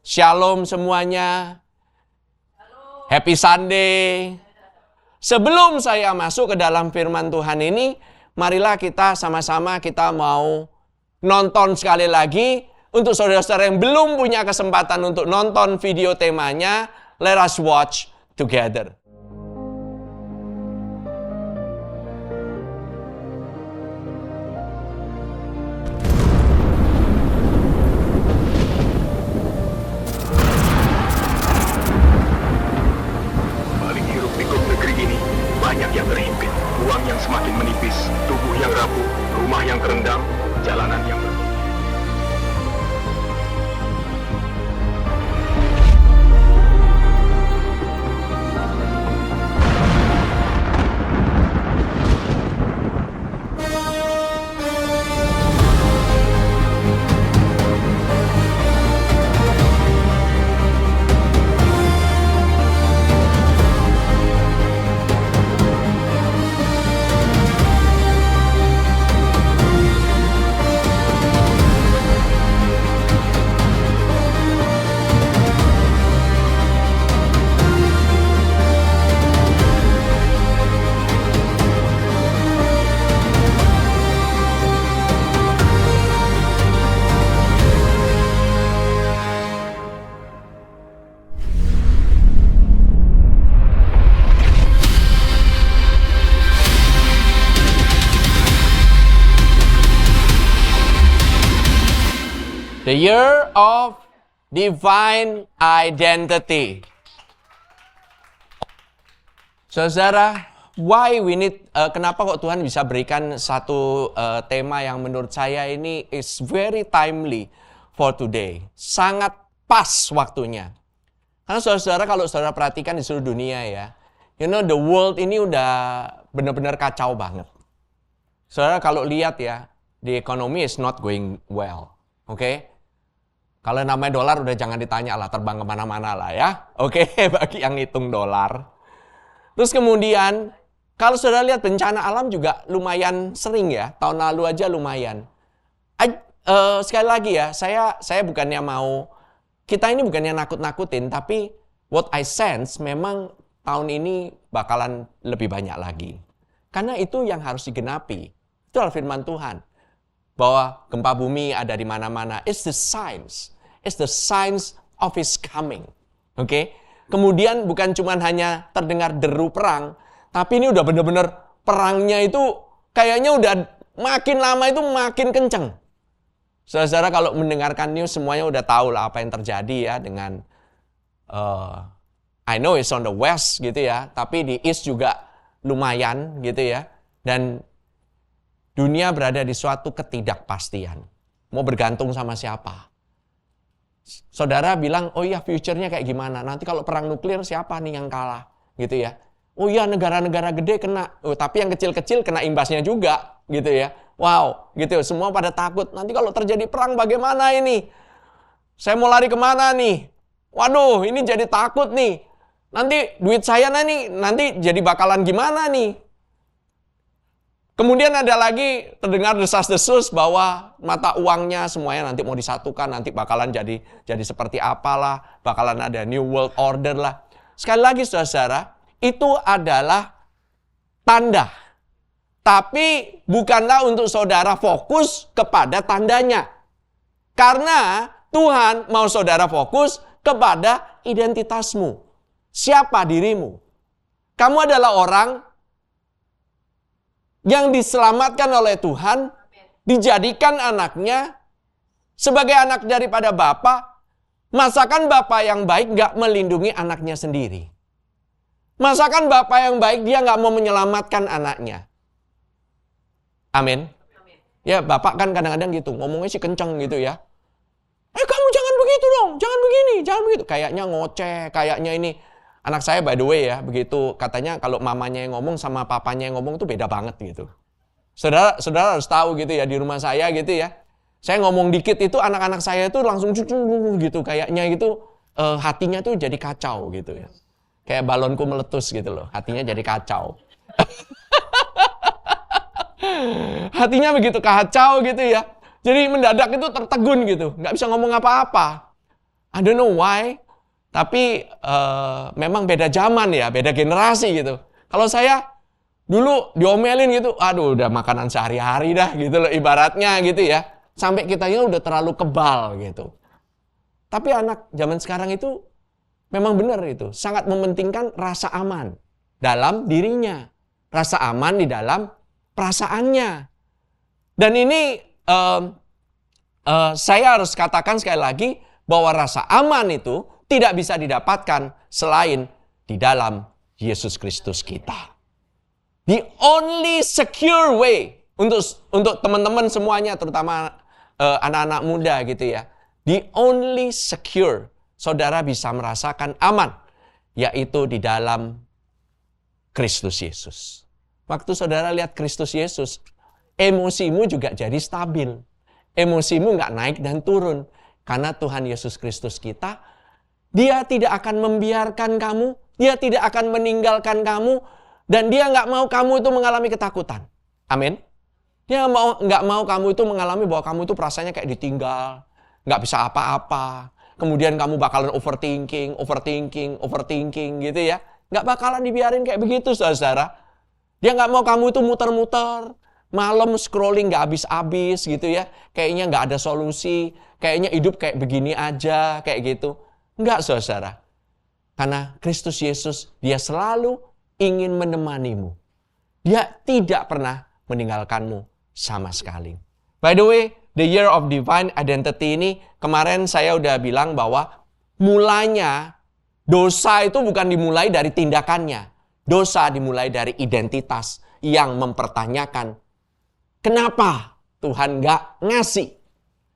Shalom semuanya. Happy Sunday. Sebelum saya masuk ke dalam firman Tuhan ini, marilah kita sama-sama kita mau nonton sekali lagi. Untuk saudara-saudara yang belum punya kesempatan untuk nonton video temanya, let us watch together. Banyak yang terhimpit, uang yang semakin menipis, tubuh yang rapuh, rumah yang kerendam, jalanan yang The year of divine identity. Saudara, why we need, kenapa kok Tuhan bisa berikan satu tema yang menurut saya ini is very timely for today. Sangat pas waktunya. Karena saudara, kalau saudara perhatikan di seluruh dunia ya, you know the world ini udah benar-benar kacau banget. Saudara kalau lihat ya, the economy is not going well. Oke? Kalau namanya dolar udah jangan ditanya lah, terbang kemana-mana lah ya. Oke, bagi yang ngitung dolar. Terus kemudian, kalau saudara lihat bencana alam juga lumayan sering ya. Tahun lalu aja lumayan. Sekali lagi ya, saya bukannya mau, kita ini bukannya nakut-nakutin, tapi what I sense memang tahun ini bakalan lebih banyak lagi. Karena itu yang harus digenapi. Itu adalah firman Tuhan. Bahwa gempa bumi ada di mana-mana. It's the signs. It's the signs of His coming. Oke? Kemudian bukan cuma hanya terdengar deru perang, tapi ini udah benar-benar perangnya itu kayaknya udah makin lama itu makin kenceng. Saudara-saudara kalau mendengarkan news semuanya udah tahu lah apa yang terjadi ya dengan I know it's on the west gitu ya, tapi di east juga lumayan gitu ya. Dan dunia berada di suatu ketidakpastian. Mau bergantung sama siapa? Saudara bilang, oh iya future-nya kayak gimana? Nanti kalau perang nuklir siapa nih yang kalah? Gitu ya. Oh iya negara-negara gede kena. Oh, tapi yang kecil-kecil kena imbasnya juga. Gitu ya. Wow. Gitu. Semua pada takut. Nanti kalau terjadi perang bagaimana ini? Saya mau lari kemana nih? Waduh ini jadi takut nih. Nanti duit saya nanti jadi bakalan gimana nih? Kemudian ada lagi terdengar desas-desus bahwa mata uangnya semuanya nanti mau disatukan, nanti bakalan jadi seperti apalah, bakalan ada new world order lah. Sekali lagi saudara, itu adalah tanda. Tapi bukanlah untuk saudara fokus kepada tandanya. Karena Tuhan mau saudara fokus kepada identitasmu. Siapa dirimu? Kamu adalah orang yang diselamatkan oleh Tuhan, dijadikan anaknya, sebagai anak daripada Bapa. Masakan Bapa yang baik gak melindungi anaknya sendiri? Masakan Bapa yang baik dia gak mau menyelamatkan anaknya? Amin. Ya Bapak kan kadang-kadang gitu, ngomongnya sih kenceng gitu ya. Kamu jangan begitu dong, jangan begini, jangan begitu. Kayaknya ngoceh, kayaknya ini. Anak saya by the way ya, begitu katanya kalau mamanya yang ngomong sama papanya yang ngomong itu beda banget gitu. Saudara harus tahu gitu ya, di rumah saya gitu ya. Saya ngomong dikit itu anak-anak saya itu langsung cucu gitu. Kayaknya gitu hatinya tuh jadi kacau gitu ya. Kayak balonku meletus gitu loh, hatinya jadi kacau. Hatinya begitu kacau gitu ya. Jadi mendadak itu tertegun gitu, nggak bisa ngomong apa-apa. I don't know why, tapi memang beda zaman ya, beda generasi gitu. Kalau saya dulu diomelin gitu, aduh udah makanan sehari-hari dah gitu loh ibaratnya gitu ya. Sampai kitanya udah terlalu kebal gitu. Tapi anak zaman sekarang itu memang benar itu, sangat mementingkan rasa aman dalam dirinya, rasa aman di dalam perasaannya. Dan ini saya harus katakan sekali lagi bahwa rasa aman itu tidak bisa didapatkan selain di dalam Yesus Kristus kita. The only secure way untuk teman-teman semuanya, terutama anak-anak muda gitu ya. The only secure saudara bisa merasakan aman, yaitu di dalam Kristus Yesus. Waktu saudara lihat Kristus Yesus, emosimu juga jadi stabil. Emosimu nggak naik dan turun. Karena Tuhan Yesus Kristus kita, Dia tidak akan membiarkan kamu, Dia tidak akan meninggalkan kamu, dan Dia nggak mau kamu itu mengalami ketakutan. Amin. Dia nggak mau kamu itu mengalami bahwa kamu itu perasaannya kayak ditinggal, nggak bisa apa-apa. Kemudian kamu bakalan overthinking gitu ya. Nggak bakalan dibiarin kayak begitu, saudara. Dia nggak mau kamu itu muter-muter, malam scrolling nggak habis-habis gitu ya. Kayaknya nggak ada solusi, kayaknya hidup kayak begini aja, kayak gitu. Nggak, saudara. Karena Kristus Yesus, Dia selalu ingin menemanimu. Dia tidak pernah meninggalkanmu sama sekali. By the way, the year of divine identity ini, kemarin saya udah bilang bahwa mulanya dosa itu bukan dimulai dari tindakannya. Dosa dimulai dari identitas yang mempertanyakan, kenapa Tuhan nggak ngasih?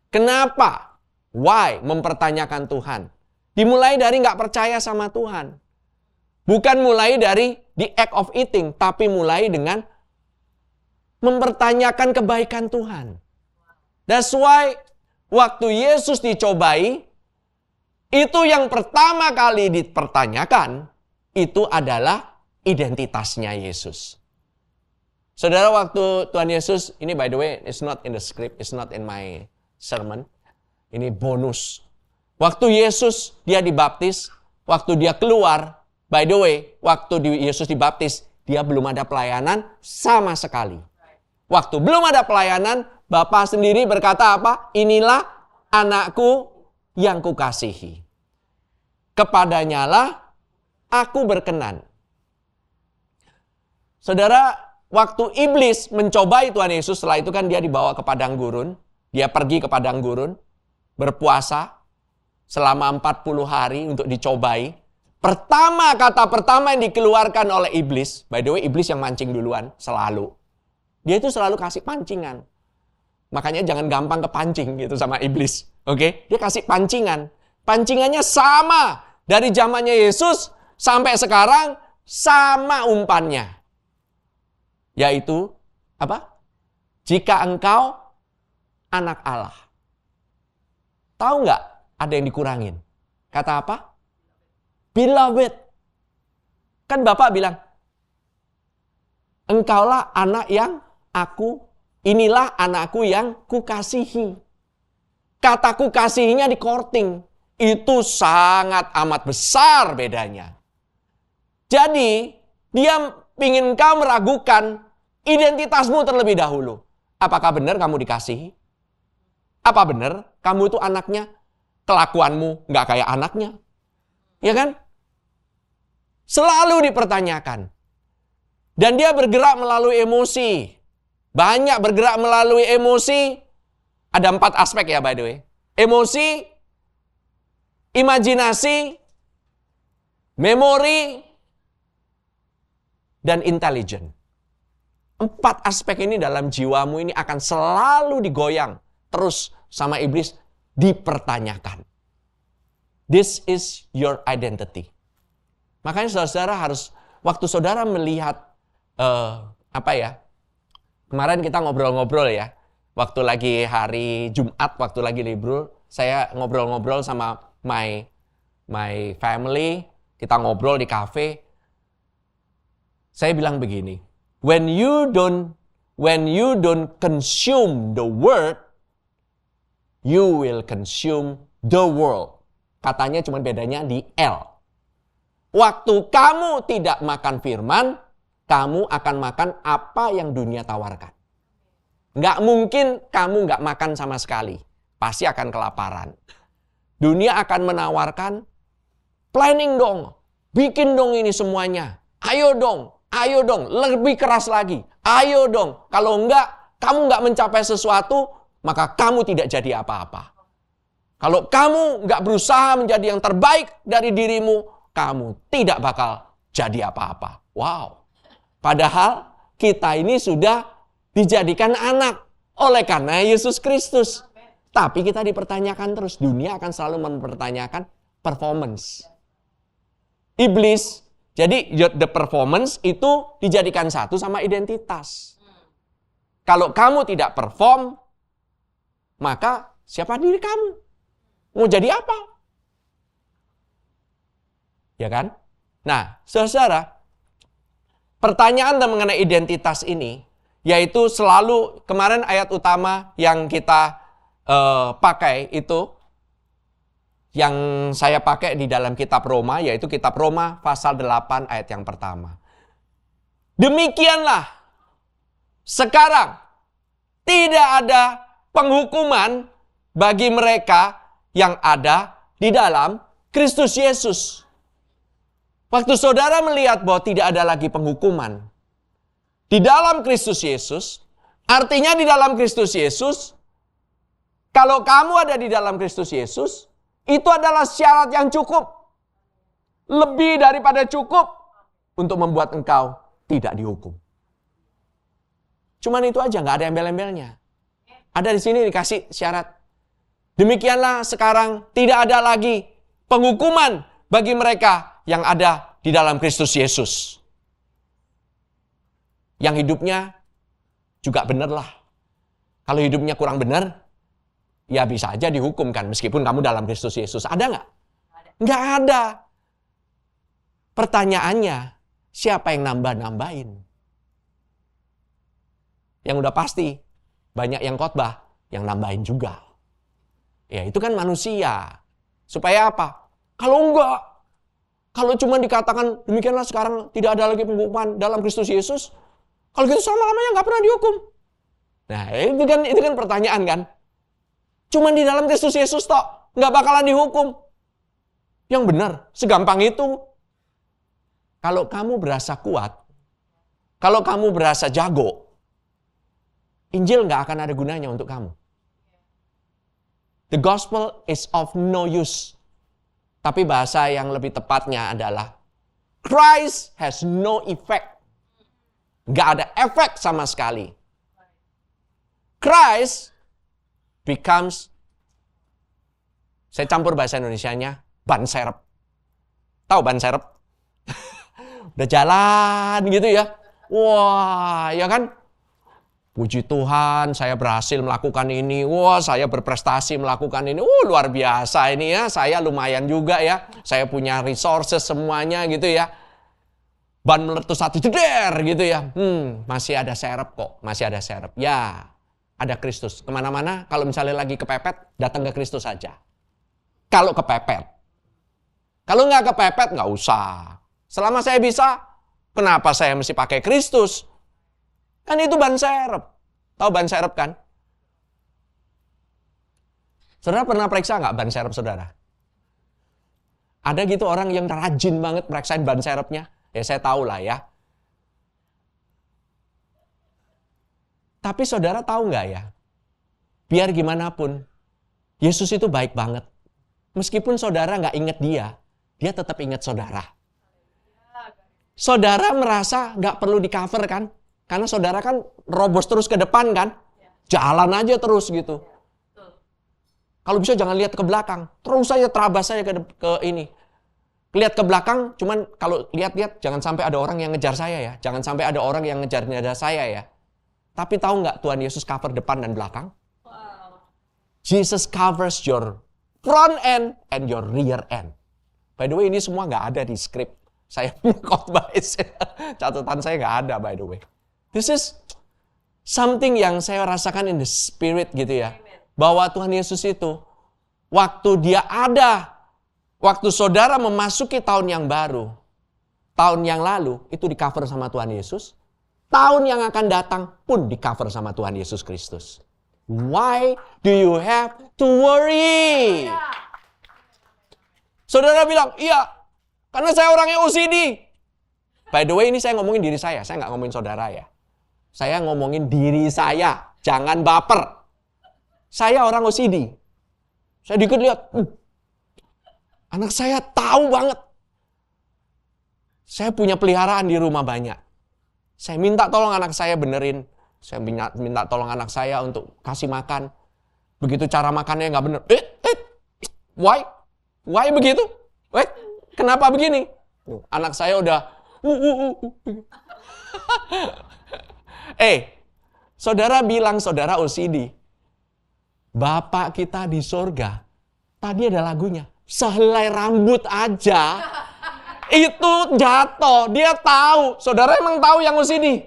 Kenapa? Why? Mempertanyakan Tuhan. Dimulai dari nggak percaya sama Tuhan. Bukan mulai dari the act of eating, tapi mulai dengan mempertanyakan kebaikan Tuhan. That's why waktu Yesus dicobai, itu yang pertama kali dipertanyakan, itu adalah identitasnya Yesus. Saudara, waktu Tuhan Yesus, ini by the way, it's not in the script, it's not in my sermon. Ini bonus. Waktu Yesus, Dia dibaptis, waktu Dia keluar, by the way, waktu Yesus dibaptis, Dia belum ada pelayanan sama sekali. Waktu belum ada pelayanan, Bapa sendiri berkata apa? Inilah anakku yang kukasihi. Kepadanya lah aku berkenan. Saudara, waktu iblis mencobai Tuhan Yesus, setelah itu kan Dia dibawa ke padang gurun. Dia pergi ke padang gurun, berpuasa selama 40 hari untuk dicobai. Kata pertama yang dikeluarkan oleh iblis, by the way, iblis yang mancing duluan, selalu. Dia itu selalu kasih pancingan. Makanya jangan gampang kepancing gitu sama iblis. Oke? Dia kasih pancingan. Pancingannya sama. Dari zamannya Yesus sampai sekarang sama umpannya. Yaitu apa? Jika engkau anak Allah. Tahu nggak ada yang dikurangin? Kata apa? Beloved. Kan Bapak bilang, engkaulah anak yang inilah anakku yang kukasihi. Kata kukasihinya di korting. Itu sangat amat besar bedanya. Jadi, Dia ingin kau meragukan identitasmu terlebih dahulu. Apakah benar kamu dikasihi? Apa benar kamu itu anaknya? Kelakuanmu nggak kayak anaknya? Ya kan? Selalu dipertanyakan. Dan dia bergerak melalui emosi. Banyak bergerak melalui emosi. Ada 4 aspek ya by the way. Emosi, imajinasi, memori, dan intelligent. 4 aspek ini dalam jiwamu ini akan selalu digoyang. Terus sama iblis dipertanyakan. This is your identity. Makanya saudara harus, waktu saudara melihat kemarin kita ngobrol-ngobrol ya. Waktu lagi hari Jumat, waktu lagi libur, saya ngobrol-ngobrol sama my family. Kita ngobrol di cafe. Saya bilang begini, when you don't consume the word, you will consume the world. Katanya cuma bedanya di L. Waktu kamu tidak makan firman, kamu akan makan apa yang dunia tawarkan. Nggak mungkin kamu nggak makan sama sekali. Pasti akan kelaparan. Dunia akan menawarkan, planning dong, bikin dong ini semuanya. Ayo dong, lebih keras lagi. Ayo dong, kalau enggak, kamu nggak mencapai sesuatu, maka kamu tidak jadi apa-apa. Kalau kamu nggak berusaha menjadi yang terbaik dari dirimu, kamu tidak bakal jadi apa-apa. Wow. Padahal kita ini sudah dijadikan anak oleh karena Yesus Kristus. Tapi kita dipertanyakan terus. Dunia akan selalu mempertanyakan performance. Iblis, jadi the performance itu dijadikan satu sama identitas. Kalau kamu tidak perform, maka siapa diri kamu? Mau jadi apa? Ya kan? Nah, saudara, pertanyaan mengenai identitas ini, yaitu selalu kemarin ayat utama yang kita pakai itu, yang saya pakai di dalam kitab Roma, yaitu kitab Roma pasal 8 ayat yang pertama. Demikianlah, sekarang tidak ada penghukuman bagi mereka yang ada di dalam Kristus Yesus. Waktu saudara melihat bahwa tidak ada lagi penghukuman di dalam Kristus Yesus, artinya di dalam Kristus Yesus, kalau kamu ada di dalam Kristus Yesus, itu adalah syarat yang cukup. Lebih daripada cukup untuk membuat engkau tidak dihukum. Cuman itu aja, nggak ada embel-embelnya. Ada di sini dikasih syarat. Demikianlah sekarang tidak ada lagi penghukuman bagi mereka yang ada di dalam Kristus Yesus. Yang hidupnya juga benar lah. Kalau hidupnya kurang benar, ya bisa aja dihukum kan, meskipun kamu dalam Kristus Yesus. Ada nggak? Nggak ada. Pertanyaannya, siapa yang nambah-nambahin? Yang udah pasti, banyak yang khotbah, yang nambahin juga. Ya itu kan manusia. Supaya apa? Kalau enggak, kalau cuma dikatakan, demikianlah sekarang tidak ada lagi penghukuman dalam Kristus Yesus, kalau gitu selama-lamanya nggak pernah dihukum. Nah itu kan pertanyaan kan? Cuman di dalam Kristus Yesus toh, nggak bakalan dihukum. Yang benar, segampang itu. Kalau kamu berasa kuat, kalau kamu berasa jago, Injil nggak akan ada gunanya untuk kamu. The gospel is of no use. Tapi bahasa yang lebih tepatnya adalah Christ has no effect. Nggak ada efek sama sekali. Christ becomes, saya campur bahasa Indonesianya, ban serep. Tahu ban serep? Udah jalan gitu ya. Wah, ya kan? Puji Tuhan, saya berhasil melakukan ini. Wah, saya berprestasi melakukan ini. Luar biasa ini ya. Saya lumayan juga ya. Saya punya resources semuanya gitu ya. Ban meletus satu jeder gitu ya. Masih ada serep kok. Masih ada serep. Ya, ada Kristus. Kemana-mana, kalau misalnya lagi kepepet, datang ke Kristus saja. Kalau kepepet. Kalau nggak kepepet, nggak usah. Selama saya bisa, kenapa saya mesti pakai Kristus? Kan itu ban serep. Tahu ban serep kan? Saudara pernah periksa nggak ban serep saudara? Ada gitu orang yang rajin banget periksain ban serepnya. Ya saya tahu lah ya. Tapi saudara tahu nggak ya? Biar gimana pun, Yesus itu baik banget. Meskipun saudara nggak ingat dia tetap ingat saudara. Saudara merasa nggak perlu di-cover kan? Karena saudara kan robos terus ke depan kan? Jalan aja terus gitu. Kalau bisa jangan lihat ke belakang. Terus saja terabas saya ke ini. Lihat ke belakang, cuman kalau lihat-lihat jangan sampai ada orang yang ngejar saya ya. Jangan sampai ada orang yang ngejar saya ya. Tapi tahu nggak Tuhan Yesus cover depan dan belakang? Jesus covers your front end and your rear end. By the way, ini semua nggak ada di skrip. Saya khotbah, catatan saya nggak ada by the way. This is something yang saya rasakan in the spirit gitu ya. Bahwa Tuhan Yesus itu, waktu dia ada Waktu saudara memasuki tahun yang baru, tahun yang lalu itu di-cover sama Tuhan Yesus. Tahun yang akan datang pun di-cover sama Tuhan Yesus Kristus. Why do you have to worry? Saudara bilang, iya, karena saya orangnya OCD. By the way, ini saya ngomongin diri saya nggak ngomongin saudara ya. Saya ngomongin diri saya, jangan baper. Saya orang OCD. Saya dikit lihat, anak saya tahu banget. Saya punya peliharaan di rumah banyak. Saya minta tolong anak saya benerin. Saya minta tolong anak saya untuk kasih makan. Begitu cara makannya nggak bener. Why? Why begitu? Kenapa begini? Anak saya udah saudara bilang saudara OCD. Bapak kita di sorga, tadi ada lagunya. Sehelai rambut aja itu jatuh. Dia tahu. Saudara emang tahu yang OCD?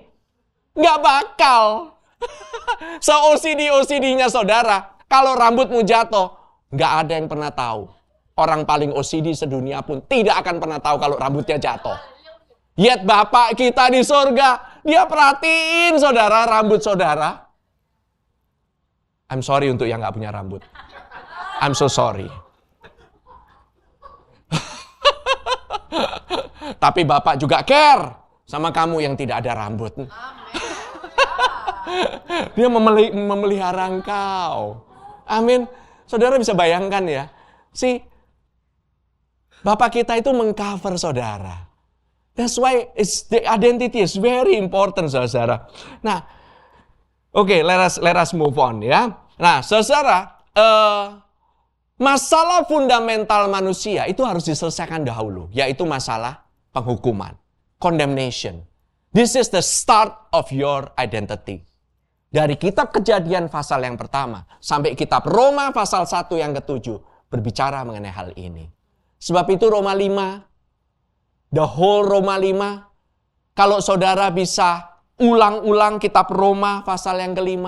Nggak bakal. Se-OCD-OCD-nya saudara, kalau rambutmu jatuh, nggak ada yang pernah tahu. Orang paling OCD sedunia pun tidak akan pernah tahu kalau rambutnya jatuh. Yet Bapak kita di sorga, dia perhatiin saudara, rambut saudara. I'm sorry untuk yang nggak punya rambut. I'm so sorry. Tapi Bapak juga care sama kamu yang tidak ada rambut. Dia memelihara engkau. Amin. Saudara bisa bayangkan ya. Bapak kita itu mengcover saudara. That's why the identity is very important, saudara. Nah, oke, let us move on ya. Nah, saudara, masalah fundamental manusia itu harus diselesaikan dahulu, yaitu masalah penghukuman, condemnation. This is the start of your identity. Dari kitab Kejadian pasal yang pertama sampai kitab Roma pasal 1 yang ke-7 berbicara mengenai hal ini. Sebab itu Roma 5, the whole Roma 5, kalau saudara bisa ulang-ulang kitab Roma pasal yang ke-5,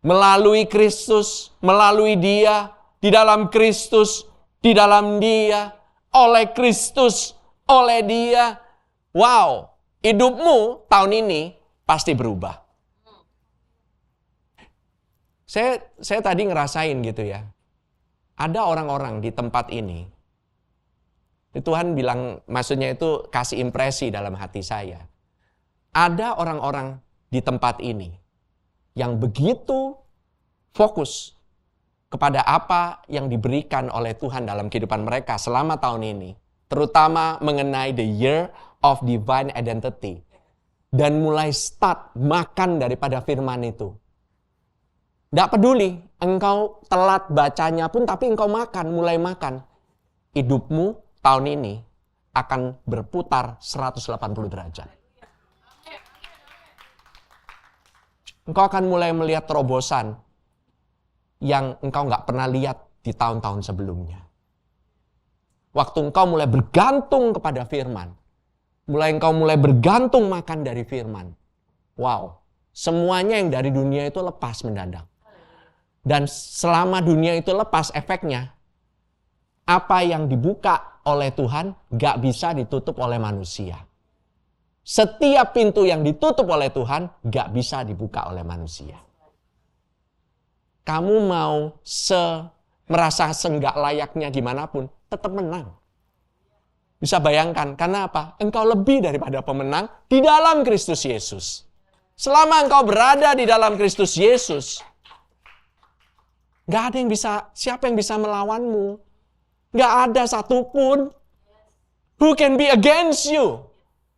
melalui Kristus, melalui Dia, di dalam Kristus, di dalam Dia, oleh Kristus, oleh Dia. Wow, hidupmu tahun ini pasti berubah. Saya tadi ngerasain gitu ya. Ada orang-orang di tempat ini. Tuhan bilang, maksudnya itu kasih impresi dalam hati saya. Ada orang-orang di tempat ini yang begitu fokus kepada apa yang diberikan oleh Tuhan dalam kehidupan mereka selama tahun ini. Terutama mengenai the year of divine identity. Dan mulai start makan daripada firman itu. Tidak peduli, engkau telat bacanya pun, tapi engkau mulai makan. Hidupmu tahun ini akan berputar 180 derajat. Engkau akan mulai melihat terobosan yang engkau nggak pernah lihat di tahun-tahun sebelumnya. Waktu engkau mulai bergantung kepada firman, engkau mulai bergantung makan dari firman. Wow, semuanya yang dari dunia itu lepas mendadak. Dan selama dunia itu lepas efeknya, apa yang dibuka oleh Tuhan gak bisa ditutup oleh manusia. Setiap pintu yang ditutup oleh Tuhan gak bisa dibuka oleh manusia. Kamu mau merasa senggak layaknya gimana pun, tetap menang. Bisa bayangkan, karena apa? Engkau lebih daripada pemenang di dalam Kristus Yesus. Selama engkau berada di dalam Kristus Yesus, gak ada yang bisa, siapa yang bisa melawanmu? Gak ada satupun. Who can be against you?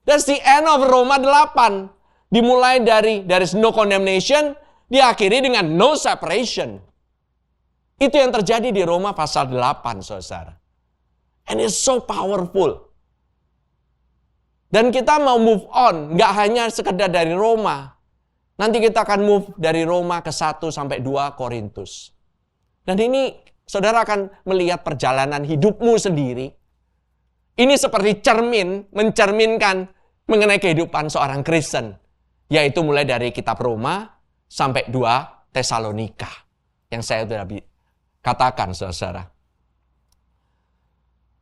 That's the end of Roma 8. Dimulai dari there is no condemnation, diakhiri dengan no separation. Itu yang terjadi di Roma pasal 8, saudara. And it's so powerful. Dan kita mau move on, gak hanya sekedar dari Roma. Nanti kita akan move dari Roma ke 1 sampai 2 Korintus. Dan ini saudara akan melihat perjalanan hidupmu sendiri. Ini seperti mencerminkan mengenai kehidupan seorang Kristen. Yaitu mulai dari kitab Roma sampai 2 Tesalonika. Yang saya sudah katakan, saudara.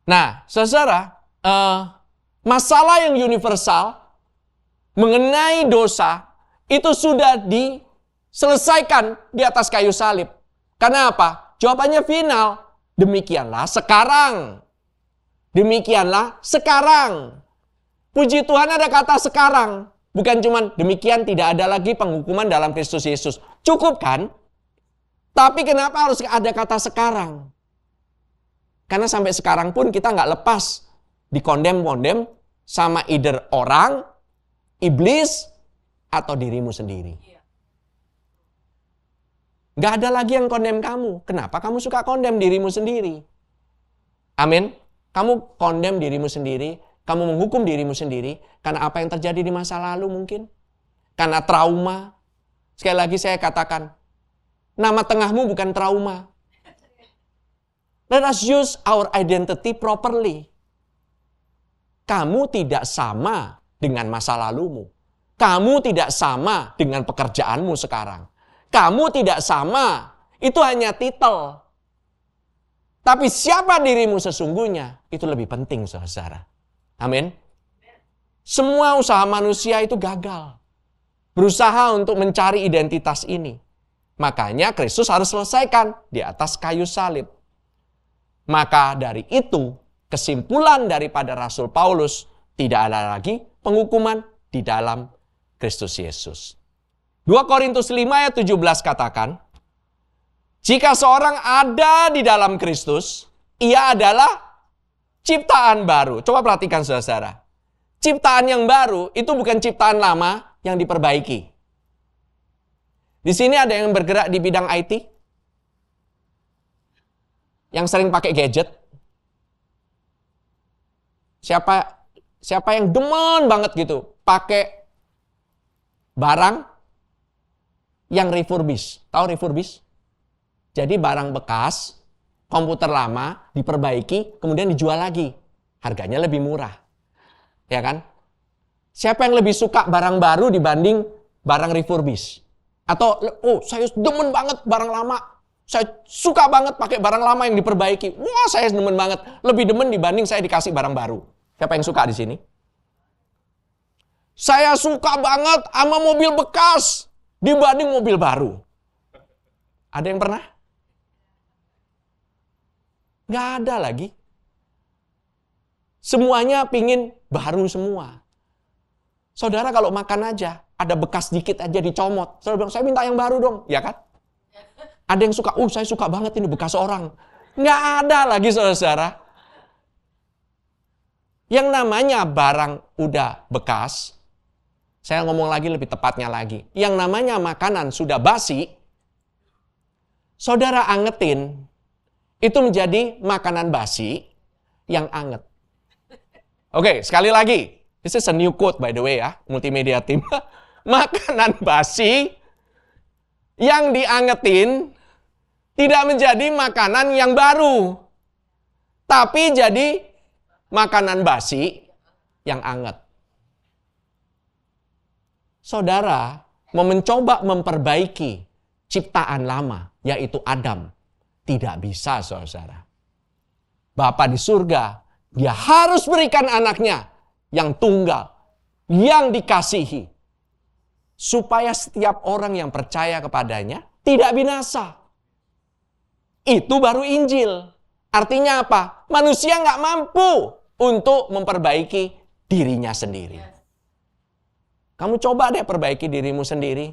Nah, saudara, masalah yang universal mengenai dosa itu sudah diselesaikan di atas kayu salib. Karena apa? Jawabannya final. Demikianlah sekarang. Demikianlah sekarang. Puji Tuhan ada kata sekarang. Bukan cuma demikian tidak ada lagi penghukuman dalam Kristus Yesus. Cukup kan? Tapi kenapa harus ada kata sekarang? Karena sampai sekarang pun kita nggak lepas dikondem-kondem sama either orang, iblis, atau dirimu sendiri. Nggak ada lagi yang kondem kamu. Kenapa kamu suka kondem dirimu sendiri? Amin. Kamu kondem dirimu sendiri, kamu menghukum dirimu sendiri, karena apa yang terjadi di masa lalu mungkin. Karena trauma. Sekali lagi saya katakan, nama tengahmu bukan trauma. Let us use our identity properly. Kamu tidak sama dengan masa lalumu. Kamu tidak sama dengan pekerjaanmu sekarang. Kamu tidak sama. Itu hanya titel. Tapi siapa dirimu sesungguhnya, itu lebih penting, saudara. Amin. Semua usaha manusia itu gagal. Berusaha untuk mencari identitas ini. Makanya Kristus harus selesaikan di atas kayu salib. Maka dari itu, kesimpulan daripada Rasul Paulus, tidak ada lagi penghukuman di dalam Kristus Yesus. 2 Korintus 5 ayat 17 katakan, jika seorang ada di dalam Kristus, ia adalah ciptaan baru. Coba perhatikan saudara. Ciptaan yang baru itu bukan ciptaan lama yang diperbaiki. Di sini ada yang bergerak di bidang IT? Yang sering pakai gadget? Siapa yang demen banget gitu pakai barang yang refurbish? Tahu refurbish? Jadi barang bekas, komputer lama diperbaiki, kemudian dijual lagi. Harganya lebih murah. Ya kan? Siapa yang lebih suka barang baru dibanding barang refurbish? Atau, saya demen banget barang lama. Saya suka banget pakai barang lama yang diperbaiki. Wah, saya demen banget. Lebih demen dibanding saya dikasih barang baru. Siapa yang suka di sini? Saya suka banget sama mobil bekas dibanding mobil baru. Ada yang pernah? Nggak ada lagi. Semuanya pingin baru semua. Saudara kalau makan aja, ada bekas dikit aja dicomot. Saudara bilang, saya minta yang baru dong. Ya kan? Ada yang suka, saya suka banget ini bekas orang. Nggak ada lagi saudara-saudara. Yang namanya barang udah bekas, saya ngomong lagi lebih tepatnya lagi. Yang namanya makanan sudah basi, saudara angetin, itu menjadi makanan basi yang anget. Oke, sekali lagi. This is a new quote by the way ya, multimedia team. Makanan basi yang diangetin tidak menjadi makanan yang baru. Tapi jadi makanan basi yang anget. Saudara mau mencoba memperbaiki ciptaan lama, yaitu Adam. Tidak bisa, saudara. Bapa di surga, dia harus berikan anaknya yang tunggal, yang dikasihi. Supaya setiap orang yang percaya kepadanya tidak binasa. Itu baru Injil. Artinya apa? Manusia nggak mampu untuk memperbaiki dirinya sendiri. Kamu coba deh perbaiki dirimu sendiri.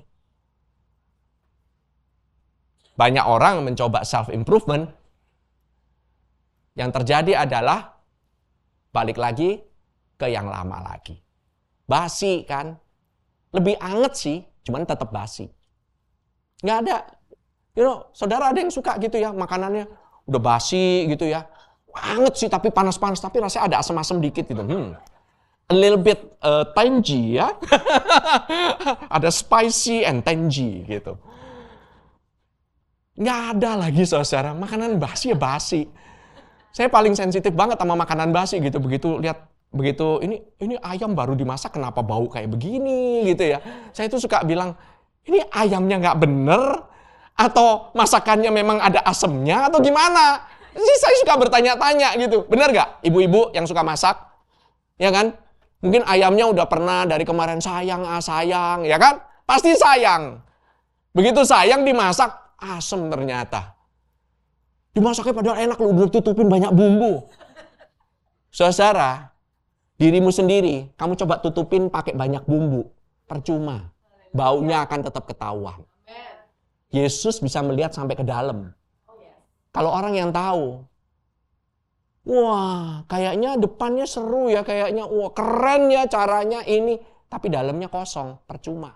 Banyak orang mencoba self-improvement. Yang terjadi adalah balik lagi ke yang lama lagi. Basi kan? Lebih anget sih, cuman tetap basi. Nggak ada. Saudara ada yang suka gitu ya, makanannya udah basi gitu ya. Anget sih tapi panas-panas, tapi rasanya ada asam-asam dikit gitu. A little bit tangy ya. Ada spicy and tangy gitu. Nggak ada lagi saudara, makanan basi ya basi. Saya paling sensitif banget sama makanan basi gitu. Begitu ini ayam baru dimasak kenapa bau kayak begini gitu ya. Saya tuh suka bilang, ini ayamnya nggak bener atau masakannya memang ada asemnya atau gimana? Saya suka bertanya-tanya gitu. Benar nggak? Ibu-ibu yang suka masak, ya kan? Mungkin ayamnya udah pernah dari kemarin sayang, sayang, ya kan? Pasti sayang. Begitu sayang dimasak, asem ternyata. Dimasaknya padahal enak, lu udah tutupin banyak bumbu. Saudara, dirimu sendiri, kamu coba tutupin pakai banyak bumbu. Percuma. Baunya akan tetap ketahuan. Yesus bisa melihat sampai ke dalam. Kalau orang yang tahu, wah kayaknya depannya seru ya, kayaknya wah keren ya caranya ini. Tapi dalamnya kosong, percuma.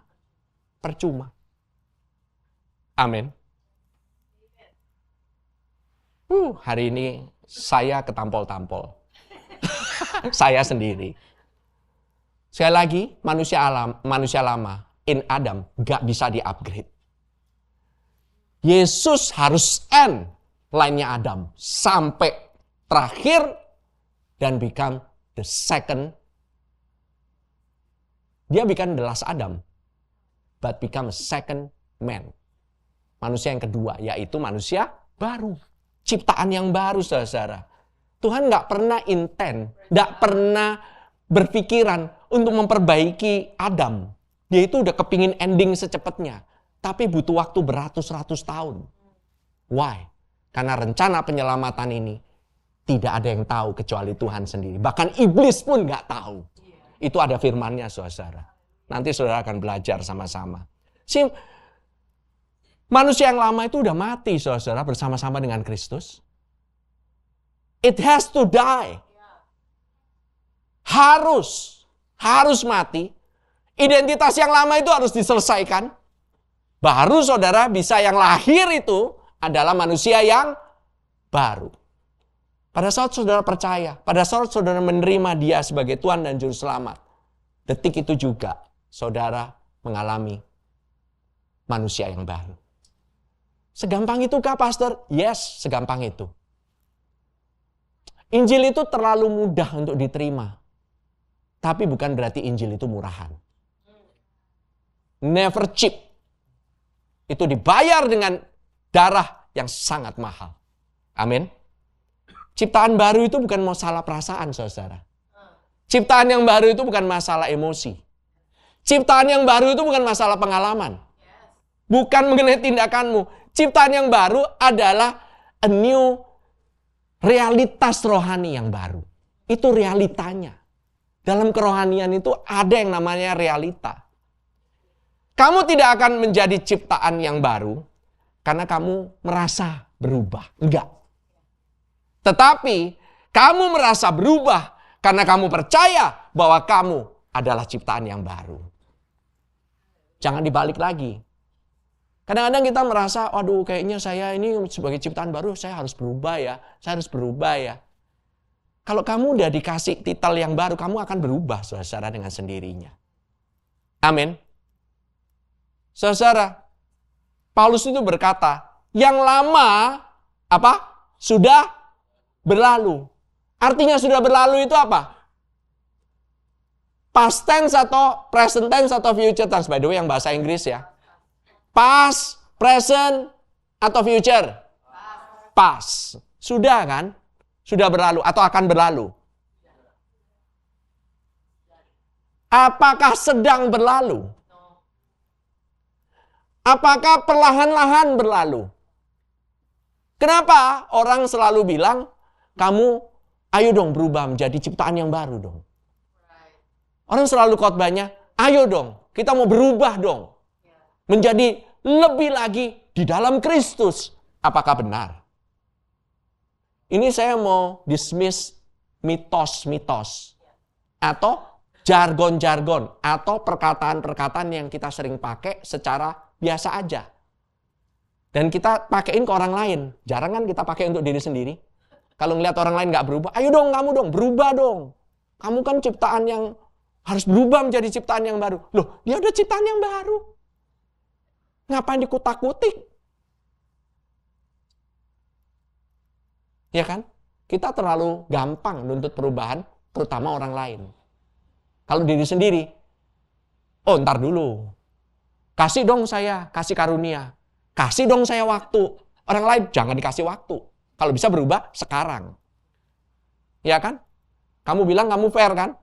Percuma. Amin. Hari ini saya ketampol-tampol. Saya sendiri. Sekali lagi, manusia lama, in Adam, gak bisa di-upgrade. Yesus harus end line-nya Adam sampai terakhir dan become the second. Dia bukan the last Adam, but become a second man. Manusia yang kedua, yaitu manusia baru. Ciptaan yang baru, saudara. Tuhan nggak pernah intent, nggak pernah berpikiran untuk memperbaiki Adam. Dia itu udah kepingin ending secepatnya. Tapi butuh waktu beratus-ratus tahun. Why? Karena rencana penyelamatan ini tidak ada yang tahu kecuali Tuhan sendiri. Bahkan iblis pun nggak tahu. Itu ada firman-Nya, saudara. Nanti saudara akan belajar sama-sama. Manusia yang lama itu udah mati, saudara, bersama-sama dengan Kristus. It has to die. Harus mati. Identitas yang lama itu harus diselesaikan. Baru saudara bisa yang lahir itu adalah manusia yang baru. Pada saat saudara percaya, pada saat saudara menerima Dia sebagai Tuhan dan Juru Selamat, detik itu juga saudara mengalami manusia yang baru. Segampang itukah, Pastor? Yes, segampang itu. Injil itu terlalu mudah untuk diterima. Tapi bukan berarti Injil itu murahan. Never cheap. Itu dibayar dengan darah yang sangat mahal. Amin. Ciptaan baru itu bukan masalah perasaan, saudara. Ciptaan yang baru itu bukan masalah emosi. Ciptaan yang baru itu bukan masalah pengalaman. Bukan mengenai tindakanmu. Ciptaan yang baru adalah a new realitas rohani yang baru. Itu realitanya. Dalam kerohanian itu ada yang namanya realita. Kamu tidak akan menjadi ciptaan yang baru karena kamu merasa berubah. Enggak. Tetapi kamu merasa berubah karena kamu percaya bahwa kamu adalah ciptaan yang baru. Jangan dibalik lagi. Kadang-kadang kita merasa, aduh kayaknya saya ini sebagai ciptaan baru, saya harus berubah ya. Saya harus berubah ya. Kalau kamu udah dikasih titel yang baru, kamu akan berubah, saudara, dengan sendirinya. Amin. Saudara, Paulus itu berkata, yang lama, sudah berlalu. Artinya sudah berlalu itu apa? Past tense atau present tense atau future tense. By the way, yang bahasa Inggris ya. Past, present, atau future? Past. Sudah kan? Sudah berlalu atau akan berlalu? Apakah sedang berlalu? Apakah perlahan-lahan berlalu? Kenapa orang selalu bilang, kamu ayo dong berubah menjadi ciptaan yang baru dong. Orang selalu khotbahnya, ayo dong, kita mau berubah dong. Menjadi lebih lagi di dalam Kristus. Apakah benar? Ini saya mau dismiss mitos-mitos. Atau jargon-jargon. Atau perkataan-perkataan yang kita sering pakai secara biasa aja. Dan kita pakaiin ke orang lain. Jarang kan kita pakai untuk diri sendiri. Kalau ngeliat orang lain gak berubah, ayo dong kamu dong, berubah dong. Kamu kan ciptaan yang harus berubah menjadi ciptaan yang baru. Loh, dia udah ciptaan yang baru. Ngapain dikutak-kutik? Ya kan? Kita terlalu gampang nuntut perubahan, terutama orang lain. Kalau diri sendiri, oh ntar dulu. Kasih dong saya, kasih karunia. Kasih dong saya waktu. Orang lain jangan dikasih waktu. Kalau bisa berubah sekarang. Ya kan? Kamu bilang kamu fair kan?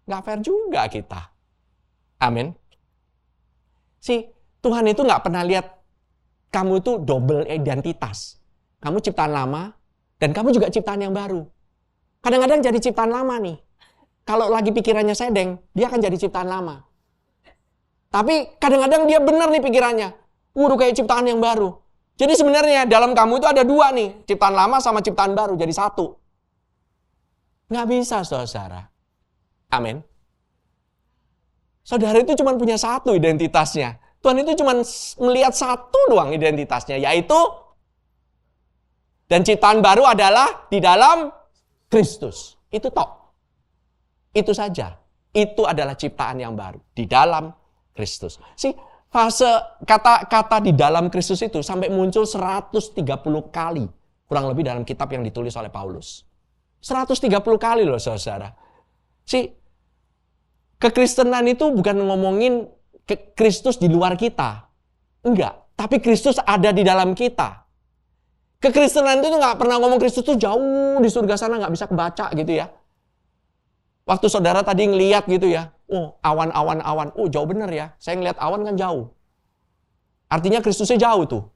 Nggak fair juga kita. Amin. Tuhan itu nggak pernah lihat kamu itu double identitas. Kamu ciptaan lama, dan kamu juga ciptaan yang baru. Kadang-kadang jadi ciptaan lama nih. Kalau lagi pikirannya sedeng, dia akan jadi ciptaan lama. Tapi kadang-kadang dia benar nih pikirannya. Udah kayak ciptaan yang baru. Jadi sebenarnya dalam kamu itu ada dua nih. Ciptaan lama sama ciptaan baru, jadi satu. Nggak bisa, saudara. Amin. Saudara itu cuma punya satu identitasnya. Tuhan itu cuma melihat satu doang identitasnya, yaitu dan ciptaan baru adalah di dalam Kristus. Itu tok. Itu saja. Itu adalah ciptaan yang baru di dalam Kristus. Fase kata-kata di dalam Kristus itu sampai muncul 130 kali kurang lebih dalam kitab yang ditulis oleh Paulus. 130 kali loh saudara. Kekristenan itu bukan ngomongin Kristus di luar kita. Enggak. Tapi Kristus ada di dalam kita. Kekristenan itu nggak pernah ngomong Kristus itu jauh di surga sana, nggak bisa kebaca gitu ya. Waktu saudara tadi ngeliat gitu ya. Oh, awan. Oh, jauh bener ya. Saya ngeliat awan kan jauh. Artinya Kristusnya jauh tuh.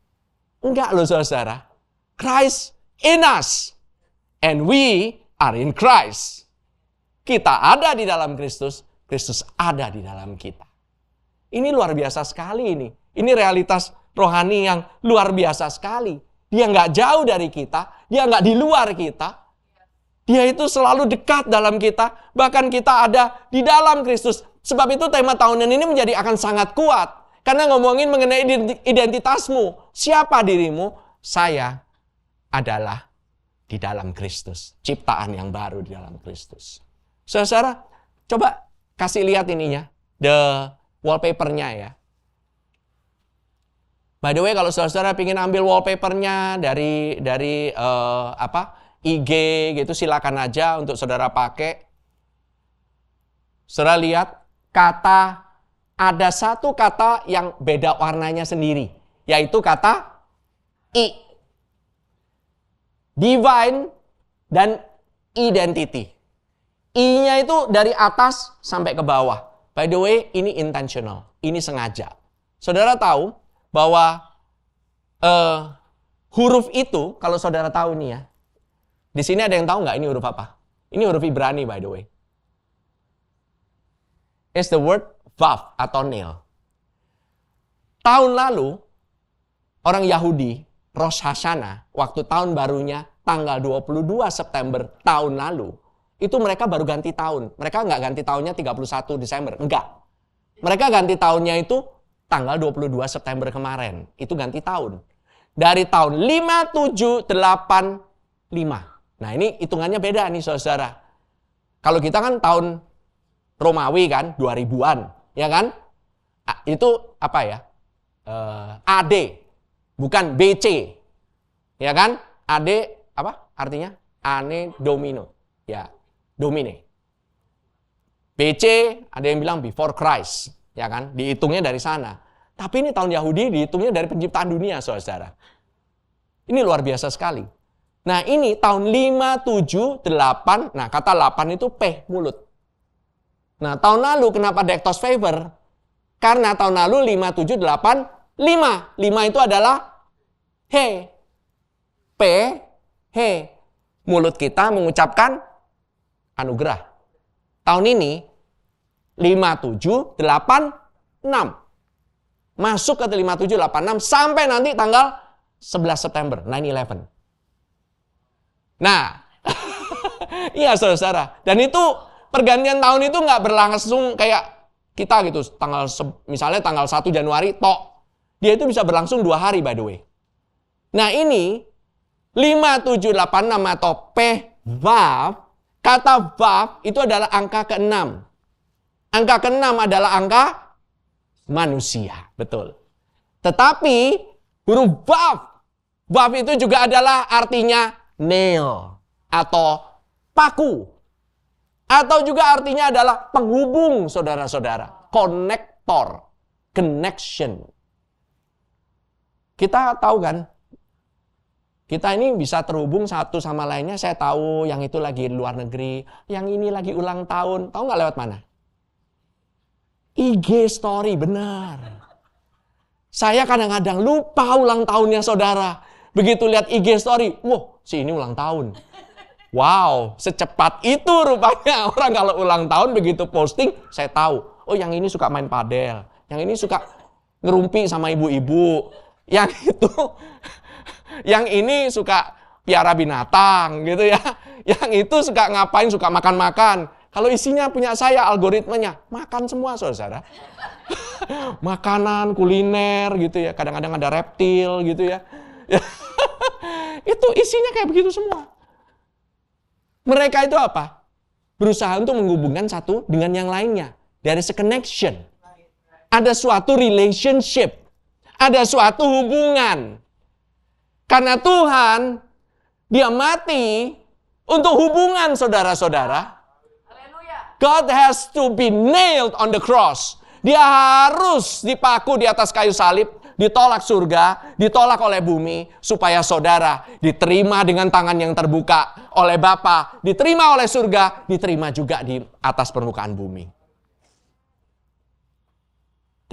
Enggak loh saudara. Christ in us. And we are in Christ. Kita ada di dalam Kristus. Kristus ada di dalam kita. Ini luar biasa sekali ini. Ini realitas rohani yang luar biasa sekali. Dia nggak jauh dari kita. Dia nggak di luar kita. Dia itu selalu dekat dalam kita. Bahkan kita ada di dalam Kristus. Sebab itu tema tahunan ini menjadi akan sangat kuat. Karena ngomongin mengenai identitasmu. Siapa dirimu? Saya adalah di dalam Kristus. Ciptaan yang baru di dalam Kristus. Saudara, coba kasih lihat ininya. The wallpapernya ya. By the way, kalau saudara ingin ambil wallpapernya dari IG gitu, silakan aja untuk saudara pakai. Saudara lihat ada satu kata yang beda warnanya sendiri, yaitu kata I. Divine dan identity. I-nya itu dari atas sampai ke bawah. By the way, ini intentional, ini sengaja. Saudara tahu bahwa huruf itu, kalau saudara tahu nih ya, di sini ada yang tahu nggak ini huruf apa? Ini huruf Ibrani by the way. It's the word vav atau nail. Tahun lalu, orang Yahudi, Rosh Hashanah, waktu tahun barunya, tanggal 22 September tahun lalu, itu mereka baru ganti tahun. Mereka nggak ganti tahunnya 31 Desember. Enggak. Mereka ganti tahunnya itu tanggal 22 September kemarin. Itu ganti tahun. Dari tahun 5785. Nah ini hitungannya beda nih saudara. Kalau kita kan tahun Romawi kan, 2000-an. Ya kan? Itu apa ya? AD. Bukan BC. Ya kan? AD apa artinya? Ane Domino. Ya, Domine. BC ada yang bilang before Christ. Ya kan? Dihitungnya dari sana. Tapi ini tahun Yahudi dihitungnya dari penciptaan dunia, saudara. Ini luar biasa sekali. Nah ini tahun 578, nah kata 8 itu P, mulut. Nah tahun lalu kenapa Dectos Favor? Karena tahun lalu 5785. 5 itu adalah he. P, he. Mulut kita mengucapkan anugerah. Tahun ini 5786. Masuk ke 5786 sampai nanti tanggal 11 September 9/11. Nah, iya saudara. Dan itu pergantian tahun itu nggak berlangsung kayak kita gitu. Misalnya tanggal 1 Januari, tok. Dia itu bisa berlangsung 2 hari by the way. Nah ini 5786 atau P, Vav. Kata Vav itu adalah angka ke-6. Angka ke-6 adalah angka manusia. Betul. Tetapi huruf Vav. Vav itu juga adalah artinya nail atau paku. Atau juga artinya adalah penghubung saudara-saudara. Konektor. Connection. Kita tahu kan? Kita ini bisa terhubung satu sama lainnya. Saya tahu yang itu lagi di luar negeri, yang ini lagi ulang tahun. Tahu nggak lewat mana? IG story, benar. Saya kadang-kadang lupa ulang tahunnya saudara. Begitu lihat IG story, wah, si ini ulang tahun. Wow, secepat itu rupanya orang kalau ulang tahun begitu posting, saya tahu. Oh, yang ini suka main padel, yang ini suka ngerumpi sama ibu-ibu, yang itu, yang ini suka piara binatang gitu ya. Yang itu suka ngapain, suka makan-makan. Kalau isinya punya saya algoritmanya, makan semua saudara. Makanan, kuliner gitu ya. Kadang-kadang ada reptil gitu ya. Itu isinya kayak begitu semua. Mereka itu apa? Berusaha untuk menghubungkan satu dengan yang lainnya. There is a connection. Ada suatu relationship. Ada suatu hubungan. Karena Tuhan, dia mati untuk hubungan saudara-saudara. God has to be nailed on the cross. Dia harus dipaku di atas kayu salib, ditolak surga, ditolak oleh bumi, supaya saudara diterima dengan tangan yang terbuka oleh Bapa, diterima oleh surga, diterima juga di atas permukaan bumi.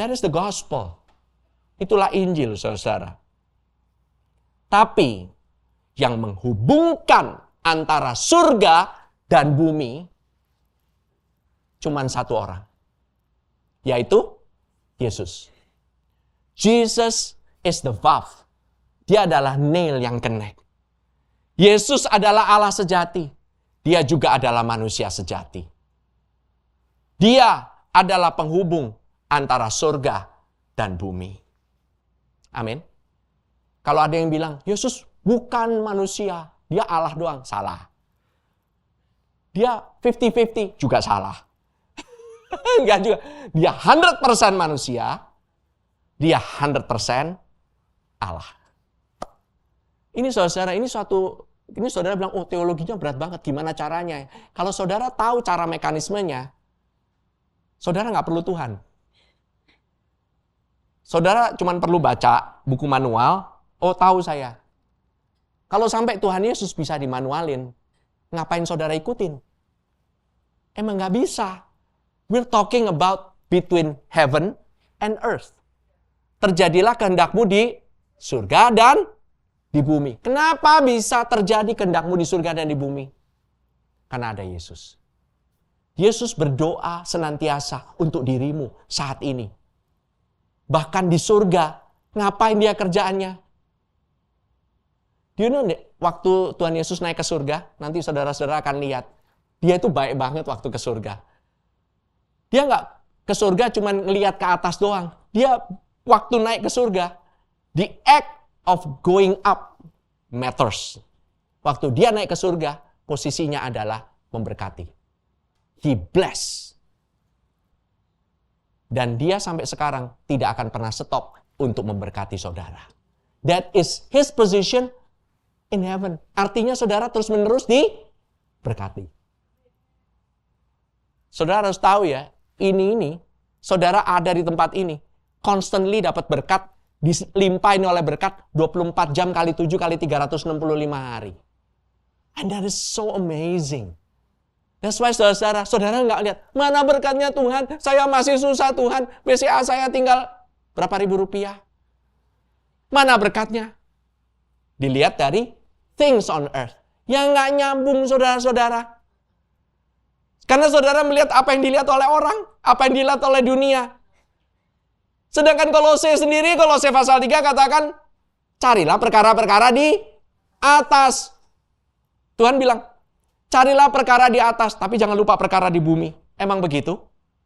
That is the gospel. Itulah Injil, saudara. Tapi yang menghubungkan antara surga dan bumi cuman satu orang, yaitu Yesus. Jesus is the valve. Dia adalah nail yang connect. Yesus adalah Allah sejati. Dia juga adalah manusia sejati. Dia adalah penghubung antara surga dan bumi. Amin. Kalau ada yang bilang, Yesus bukan manusia, dia Allah doang. Salah. Dia 50-50 juga salah. Enggak juga. Dia 100% manusia, dia 100% Allah. Ini saudara, ini saudara bilang, oh teologinya berat banget, gimana caranya? Kalau saudara tahu cara mekanismenya, saudara nggak perlu Tuhan. Saudara cuma perlu baca buku manual, oh tahu saya. Kalau sampai Tuhan Yesus bisa dimanualin, ngapain saudara ikutin? Emang nggak bisa. We're talking about between heaven and earth. Terjadilah kehendakmu di surga dan di bumi. Kenapa bisa terjadi kehendakmu di surga dan di bumi? Karena ada Yesus. Yesus berdoa senantiasa untuk dirimu saat ini. Bahkan di surga, ngapain dia kerjaannya? Do you know, waktu Tuhan Yesus naik ke surga, nanti saudara-saudara akan lihat, dia itu baik banget waktu ke surga. Dia nggak ke surga cuma ngelihat ke atas doang. Dia waktu naik ke surga, the act of going up matters. Waktu dia naik ke surga, posisinya adalah memberkati. He bless. Dan dia sampai sekarang tidak akan pernah stop untuk memberkati saudara. That is his position in heaven. Artinya saudara terus-menerus diberkati. Saudara harus tahu ya, ini saudara ada di tempat ini, constantly dapat berkat, dilimpahin oleh berkat 24 jam kali 7 kali 365 hari. And that is so amazing. That's why saudara nggak lihat, mana berkatnya Tuhan, saya masih susah Tuhan, BCA saya tinggal berapa ribu rupiah. Mana berkatnya? Dilihat dari things on earth, yang nggak nyambung saudara-saudara. Karena saudara melihat apa yang dilihat oleh orang, apa yang dilihat oleh dunia. Sedangkan Kolose sendiri, Kolose pasal 3 katakan, carilah perkara-perkara di atas. Tuhan bilang, carilah perkara di atas, tapi jangan lupa perkara di bumi. Emang begitu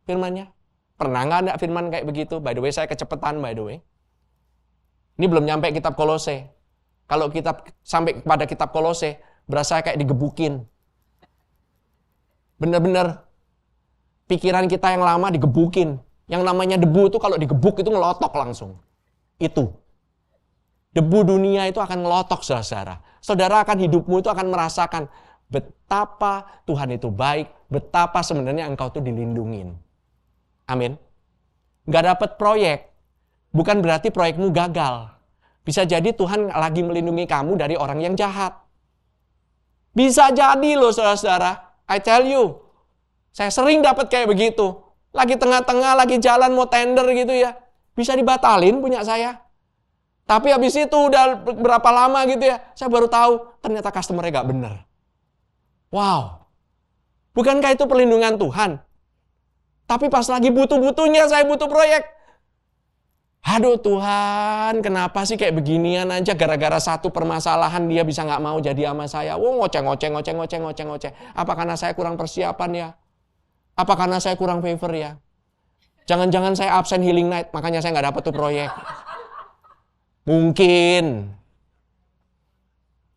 firman-Nya? Pernah nggak ada firman kayak begitu? By the way, saya kecepatan by the way. Ini belum nyampe kitab Kolose. Kalau kita sampai kepada kitab Kolose, berasa kayak digebukin. Benar-benar pikiran kita yang lama digebukin. Yang namanya debu itu kalau digebuk itu ngelotok langsung. Itu. Debu dunia itu akan ngelotok saudara. Saudara akan hidupmu itu akan merasakan betapa Tuhan itu baik, betapa sebenarnya engkau itu dilindungin. Amin. Gak dapat proyek, bukan berarti proyekmu gagal. Bisa jadi Tuhan lagi melindungi kamu dari orang yang jahat. Bisa jadi loh saudara-saudara. I tell you. Saya sering dapat kayak begitu. Lagi tengah-tengah, lagi jalan mau tender gitu ya. Bisa dibatalin punya saya. Tapi habis itu udah berapa lama gitu ya. Saya baru tahu ternyata customer-nya gak bener. Wow. Bukankah itu perlindungan Tuhan? Tapi pas lagi butuh-butuhnya saya butuh proyek. Aduh Tuhan, kenapa sih kayak beginian aja gara-gara satu permasalahan dia bisa nggak mau jadi sama saya. Ngoceh. Apa karena saya kurang persiapan ya? Apa karena saya kurang favor ya? Jangan-jangan saya absen healing night, makanya saya nggak dapat tuh proyek. Mungkin.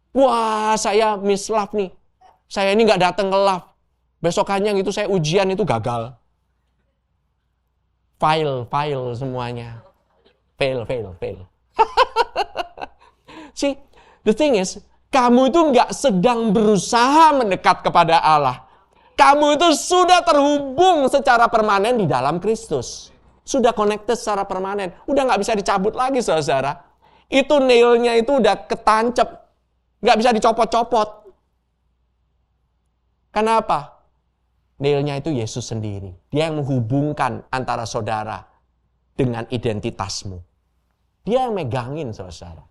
Wah, saya miss love nih. Saya ini nggak datang ke love. Besokannya gitu saya ujian itu gagal. Fail semuanya. Fail. See, the thing is, kamu itu nggak sedang berusaha mendekat kepada Allah. Kamu itu sudah terhubung secara permanen di dalam Kristus. Sudah connected secara permanen. Udah nggak bisa dicabut lagi, saudara. Itu nailnya itu udah ketancap. Nggak bisa dicopot-copot. Kenapa? Nailnya itu Yesus sendiri. Dia yang menghubungkan antara saudara dengan identitasmu. Dia yang megangin, saudara.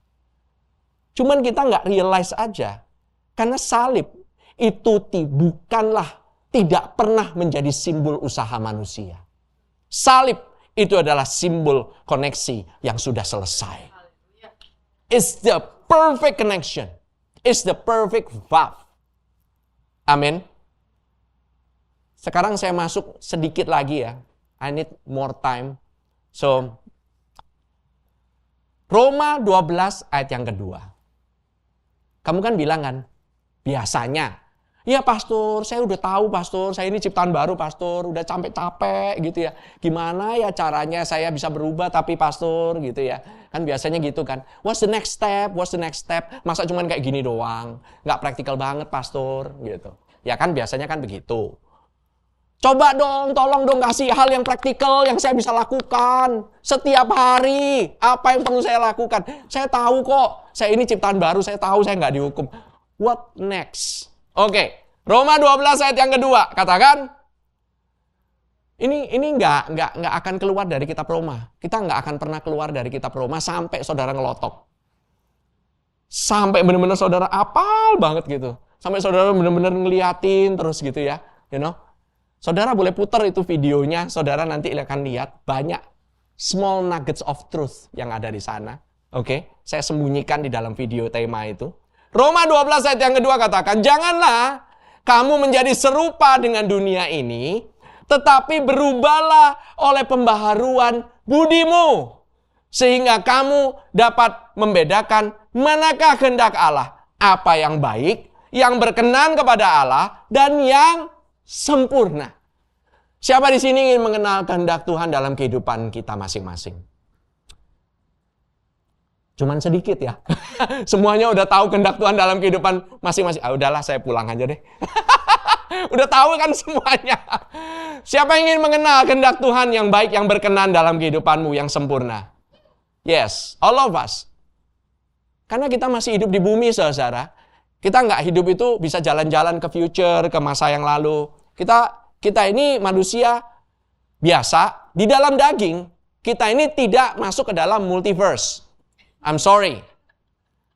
Cuman kita nggak realize aja. Karena salib itu bukanlah, tidak pernah menjadi simbol usaha manusia. Salib itu adalah simbol koneksi yang sudah selesai. It's the perfect connection. It's the perfect vow. Amin. Sekarang saya masuk sedikit lagi ya. I need more time. So, Roma 12 ayat yang kedua. Kamu kan bilang kan, biasanya, ya pastor, saya udah tahu pastor, saya ini ciptaan baru pastor, udah capek-capek gitu ya. Gimana ya caranya saya bisa berubah tapi pastor gitu ya. Kan biasanya gitu kan. What's the next step? Masa cuman kayak gini doang? Nggak praktikal banget pastor gitu. Ya kan biasanya kan begitu. Coba dong, tolong dong kasih hal yang praktikal yang saya bisa lakukan setiap hari. Apa yang perlu saya lakukan? Saya tahu kok, saya ini ciptaan baru, saya tahu saya nggak dihukum. What next? Oke, Roma 12 ayat yang kedua, katakan, ini nggak akan keluar dari kitab Roma. Kita nggak akan pernah keluar dari kitab Roma sampai saudara ngelotok. Sampai benar-benar saudara apal banget gitu. Sampai saudara benar-benar ngeliatin terus gitu ya, you know. Saudara boleh putar itu videonya, saudara nanti akan lihat banyak small nuggets of truth yang ada di sana. Oke, saya sembunyikan di dalam video tema itu. Roma 12 ayat yang kedua katakan, janganlah kamu menjadi serupa dengan dunia ini, tetapi berubahlah oleh pembaharuan budimu, sehingga kamu dapat membedakan manakah kehendak Allah, apa yang baik, yang berkenan kepada Allah, dan yang sempurna. Siapa di sini ingin mengenal kehendak Tuhan dalam kehidupan kita masing-masing? Cuman sedikit ya. Semuanya udah tahu kehendak Tuhan dalam kehidupan masing-masing. Udahlah saya pulang aja deh. Udah tahu kan semuanya. Siapa yang ingin mengenal kehendak Tuhan yang baik, yang berkenan dalam kehidupanmu, yang sempurna? Yes, all of us. Karena kita masih hidup di bumi, saudara. Kita nggak hidup itu bisa jalan-jalan ke future, ke masa yang lalu. Kita ini manusia biasa, di dalam daging, kita ini tidak masuk ke dalam multiverse. I'm sorry.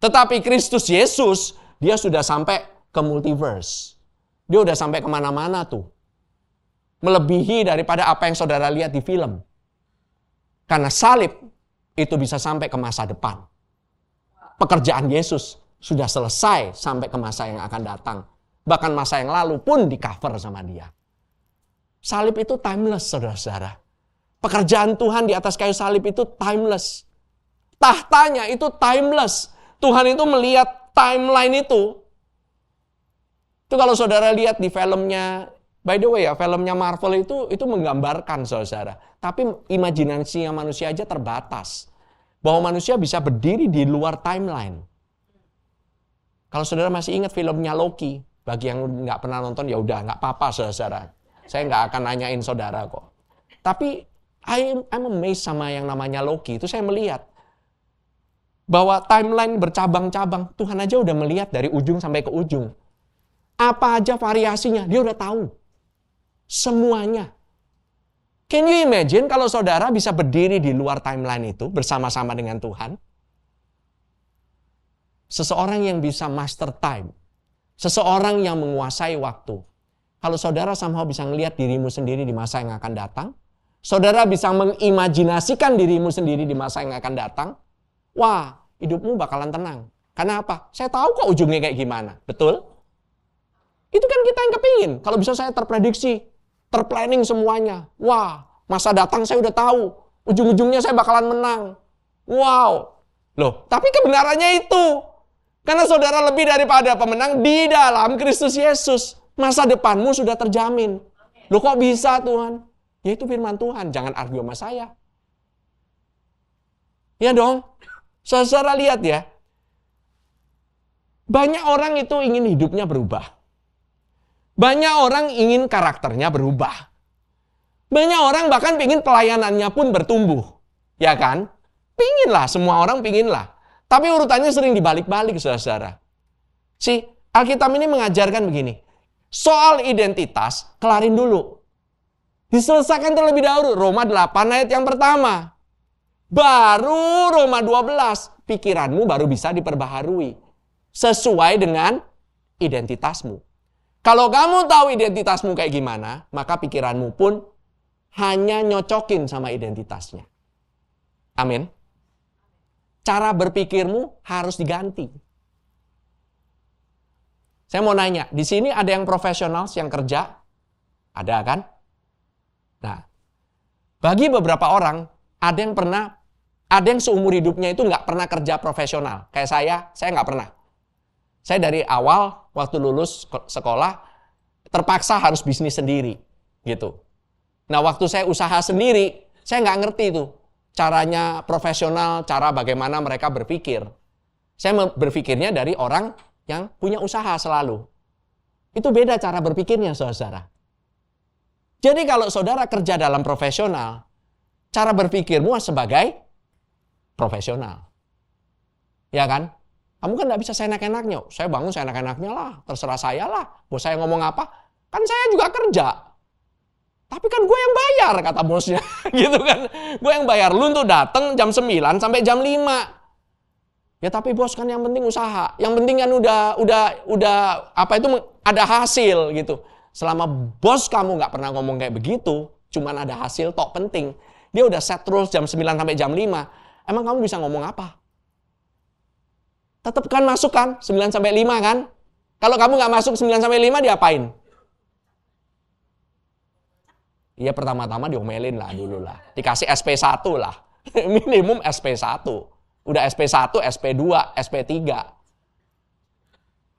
Tetapi Kristus Yesus, dia sudah sampai ke multiverse. Dia udah sampai kemana-mana tuh. Melebihi daripada apa yang saudara lihat di film. Karena salib itu bisa sampai ke masa depan. Pekerjaan Yesus sudah selesai sampai ke masa yang akan datang. Bahkan masa yang lalu pun di-cover sama dia. Salib itu timeless, saudara-saudara. Pekerjaan Tuhan di atas kayu salib itu timeless. Tahtanya itu timeless. Tuhan itu melihat timeline itu. Itu kalau saudara lihat di filmnya, by the way ya, filmnya Marvel itu menggambarkan, saudara. Tapi imajinasinya manusia aja terbatas. Bahwa manusia bisa berdiri di luar timeline. Kalau saudara masih ingat filmnya Loki, bagi yang nggak pernah nonton ya udah nggak apa-apa saudara. Saya nggak akan nanyain saudara kok. Tapi I'm amazed sama yang namanya Loki. Itu saya melihat bahwa timeline bercabang-cabang. Tuhan aja udah melihat dari ujung sampai ke ujung. Apa aja variasinya, dia udah tahu. Semuanya. Can you imagine kalau saudara bisa berdiri di luar timeline itu bersama-sama dengan Tuhan? Seseorang yang bisa master time. Seseorang yang menguasai waktu. Kalau saudara somehow bisa melihat dirimu sendiri di masa yang akan datang, saudara bisa mengimajinasikan dirimu sendiri di masa yang akan datang, wah, hidupmu bakalan tenang. Karena apa? Saya tahu kok ujungnya kayak gimana. Betul? Itu kan kita yang kepingin. Kalau bisa saya terprediksi, terplanning semuanya. Wah, masa datang saya udah tahu. Ujung-ujungnya saya bakalan menang. Wow. Loh, tapi kebenarannya itu. Karena saudara lebih daripada pemenang di dalam Kristus Yesus. Masa depanmu sudah terjamin. Loh kok bisa Tuhan? Ya itu firman Tuhan. Jangan argue sama saya. Ya dong. Saudara lihat ya. Banyak orang itu ingin hidupnya berubah. Banyak orang ingin karakternya berubah. Banyak orang bahkan ingin pelayanannya pun bertumbuh. Ya kan? Pinginlah, semua orang pinginlah. Tapi urutannya sering dibalik-balik, saudara-saudara. Si Alkitab ini mengajarkan begini. Soal identitas, kelarin dulu. Diselesaikan terlebih dahulu. Roma 8 ayat yang pertama. Baru Roma 12, pikiranmu baru bisa diperbaharui. Sesuai dengan identitasmu. Kalau kamu tahu identitasmu kayak gimana, maka pikiranmu pun hanya nyocokin sama identitasnya. Amin. Cara berpikirmu harus diganti. Saya mau nanya, di sini ada yang profesional yang kerja? Ada kan? Nah, bagi beberapa orang, ada yang seumur hidupnya itu nggak pernah kerja profesional. Kayak saya nggak pernah. Saya dari awal waktu lulus sekolah terpaksa harus bisnis sendiri, gitu. Nah, waktu saya usaha sendiri, saya nggak ngerti itu caranya profesional, cara bagaimana mereka berpikir. Saya berpikirnya dari orang yang punya usaha selalu. Itu beda cara berpikirnya, saudara. Jadi kalau saudara kerja dalam profesional, cara berpikirmu sebagai profesional. Ya kan? Kamu kan nggak bisa seenak-enaknya. Saya bangun seenak-enaknya lah. Terserah saya lah. Bos saya ngomong apa, kan saya juga kerja. Tapi kan gue yang bayar, kata bosnya. Gitu kan. Gue yang bayar. Lu tuh datang jam 9 sampai jam 5. Ya tapi bos kan yang penting usaha. Yang penting kan udah apa itu ada hasil gitu. Selama bos kamu nggak pernah ngomong kayak begitu, cuman ada hasil tok penting. Dia udah set terus jam 9 sampai jam 5. Emang kamu bisa ngomong apa? Tetap kan masuk kan, 9 sampai 5 kan? Kalau kamu nggak masuk 9 sampai 5, diapain? Iya pertama-tama diomelin lah dulu lah. Dikasih SP1 lah. Minimum SP1. Udah SP1, SP2, SP3.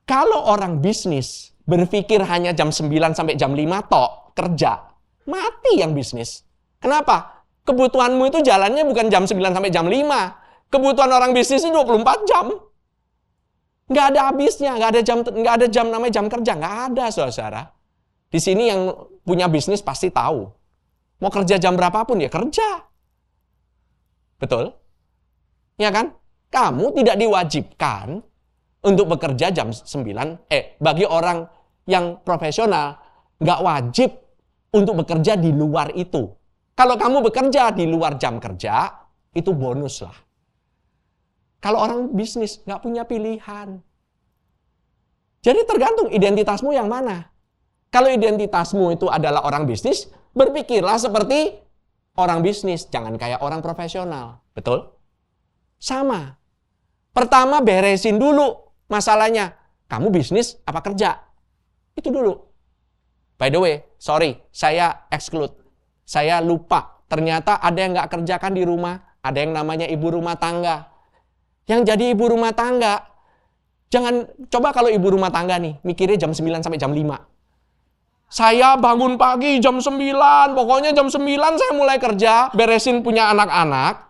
Kalau orang bisnis berpikir hanya jam 9 sampai jam 5 tok kerja, mati yang bisnis. Kenapa? Kebutuhanmu itu jalannya bukan jam 9 sampai jam 5. Kebutuhan orang bisnis itu 24 jam. Nggak ada habisnya, nggak ada jam namanya jam kerja, nggak ada, saudara. Di sini yang punya bisnis pasti tahu. Mau kerja jam berapapun ya kerja. Betul? Ya kan? Kamu tidak diwajibkan untuk bekerja jam 9. Bagi orang yang profesional, nggak wajib untuk bekerja di luar itu. Kalau kamu bekerja di luar jam kerja, itu bonus lah. Kalau orang bisnis nggak punya pilihan. Jadi tergantung identitasmu yang mana. Kalau identitasmu itu adalah orang bisnis, berpikirlah seperti orang bisnis, jangan kayak orang profesional. Betul? Sama. Pertama beresin dulu masalahnya. Kamu bisnis apa kerja? Itu dulu. By the way, sorry, saya exclude. Saya lupa. Ternyata ada yang nggak kerjakan di rumah. Ada yang namanya ibu rumah tangga. Yang jadi ibu rumah tangga, jangan, coba kalau ibu rumah tangga nih, mikirnya jam 9 sampai jam 5. Saya bangun pagi jam 9, pokoknya jam 9 saya mulai kerja, beresin punya anak-anak.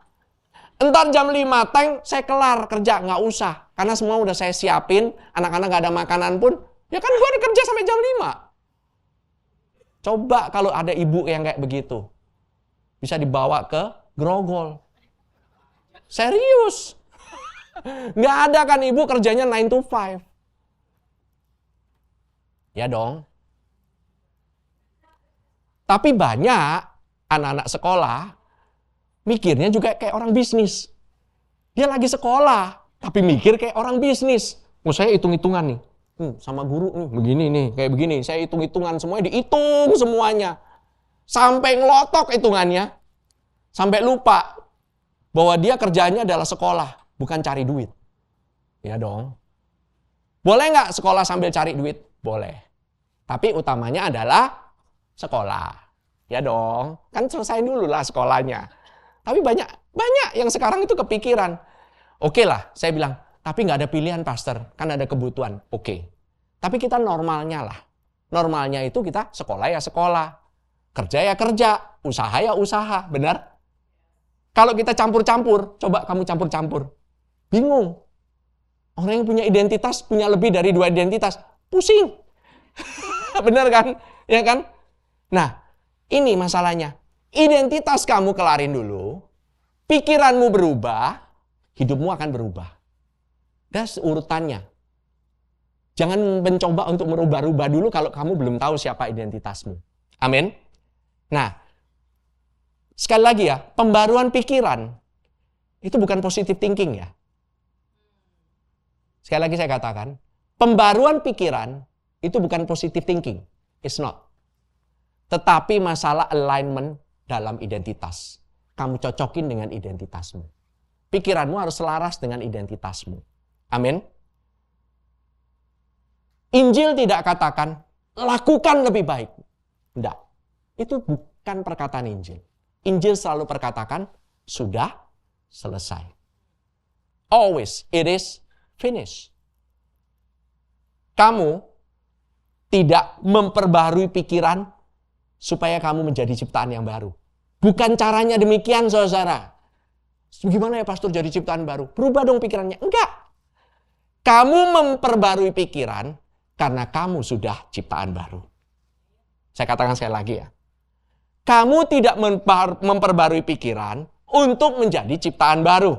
Entar jam 5, saya kelar kerja, nggak usah. Karena semua udah saya siapin, anak-anak nggak ada makanan pun, ya kan gue kerja sampai jam 5. Coba kalau ada ibu yang kayak begitu, bisa dibawa ke Grogol. Serius. Nggak ada kan ibu kerjanya 9 to 5. Ya dong. Tapi banyak anak-anak sekolah mikirnya juga kayak orang bisnis. Dia lagi sekolah, tapi mikir kayak orang bisnis. Saya hitung-hitungan nih. Sama guru nih, begini nih, kayak begini. Saya hitung-hitungan semuanya, dihitung semuanya. Sampai ngelotok hitungannya. Sampai lupa bahwa dia kerjanya adalah sekolah, bukan cari duit. Ya dong. Boleh nggak sekolah sambil cari duit? Boleh. Tapi utamanya adalah sekolah. Ya dong. Kan selesai dulu lah sekolahnya. Tapi banyak yang sekarang itu kepikiran. Oke lah, saya bilang, tapi nggak ada pilihan pastor, kan ada kebutuhan. Oke. Tapi kita normalnya lah. Normalnya itu kita sekolah ya sekolah. Kerja ya kerja. Usaha ya usaha. Benar? Kalau kita campur-campur, coba kamu campur-campur. Bingung. Orang yang punya identitas, punya lebih dari 2 identitas. Pusing. Benar kan? Ya kan? Nah, ini masalahnya. Identitas kamu kelarin dulu. Pikiranmu berubah. Hidupmu akan berubah. Das urutannya. Jangan mencoba untuk merubah-rubah dulu kalau kamu belum tahu siapa identitasmu. Amin. Nah, sekali lagi ya, pembaruan pikiran itu bukan positive thinking ya. Sekali lagi saya katakan, pembaruan pikiran itu bukan positive thinking. It's not. Tetapi masalah alignment dalam identitas. Kamu cocokin dengan identitasmu. Pikiranmu harus selaras dengan identitasmu. Amin. Injil tidak katakan, lakukan lebih baik. Tidak. Itu bukan perkataan Injil. Injil selalu perkatakan, sudah selesai. Always, it is finished. Kamu tidak memperbarui pikiran supaya kamu menjadi ciptaan yang baru. Bukan caranya demikian, saudara. Gimana ya pastor jadi ciptaan baru? Berubah dong pikirannya. Enggak. Kamu memperbarui pikiran karena kamu sudah ciptaan baru. Saya katakan sekali lagi ya. Kamu tidak memperbarui pikiran untuk menjadi ciptaan baru.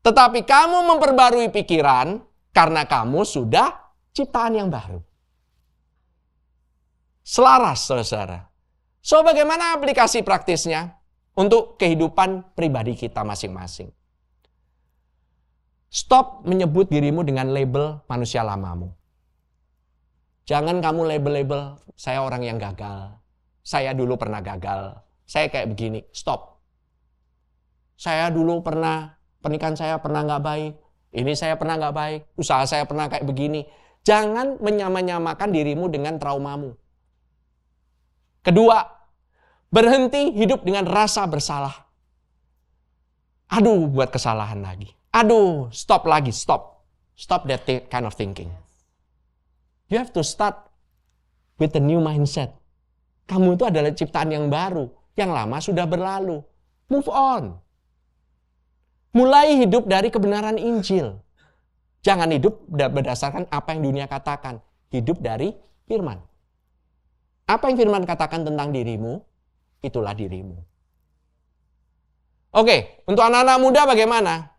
Tetapi kamu memperbarui pikiran karena kamu sudah ciptaan yang baru. Selaras, saudara. So, bagaimana aplikasi praktisnya untuk kehidupan pribadi kita masing-masing? Stop menyebut dirimu dengan label manusia lamamu. Jangan kamu label-label, saya orang yang gagal. Saya dulu pernah gagal. Saya kayak begini. Stop. Saya dulu pernikahan saya pernah nggak baik. Ini saya pernah nggak baik. Usaha saya pernah kayak begini. Jangan menyamakan dirimu dengan traumamu. Kedua, berhenti hidup dengan rasa bersalah. Aduh, buat kesalahan lagi. Aduh, stop lagi, stop. Stop that kind of thinking. You have to start with a new mindset. Kamu itu adalah ciptaan yang baru. Yang lama sudah berlalu. Move on. Mulai hidup dari kebenaran Injil. Jangan hidup berdasarkan apa yang dunia katakan. Hidup dari firman. Apa yang firman katakan tentang dirimu, itulah dirimu. Oke, untuk anak-anak muda bagaimana?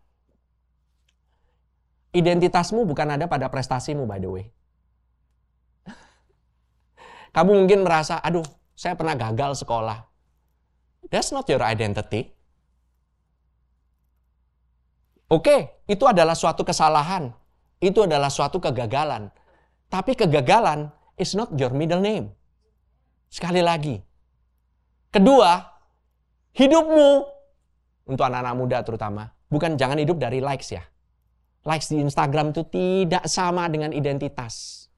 Identitasmu bukan ada pada prestasimu, by the way. Kamu mungkin merasa, aduh, saya pernah gagal sekolah. That's not your identity. Oke, itu adalah suatu kesalahan. Itu adalah suatu kegagalan. Tapi kegagalan is not your middle name. Sekali lagi. Kedua, hidupmu, untuk anak-anak muda terutama, jangan hidup dari likes ya. Likes di Instagram itu tidak sama dengan identitas.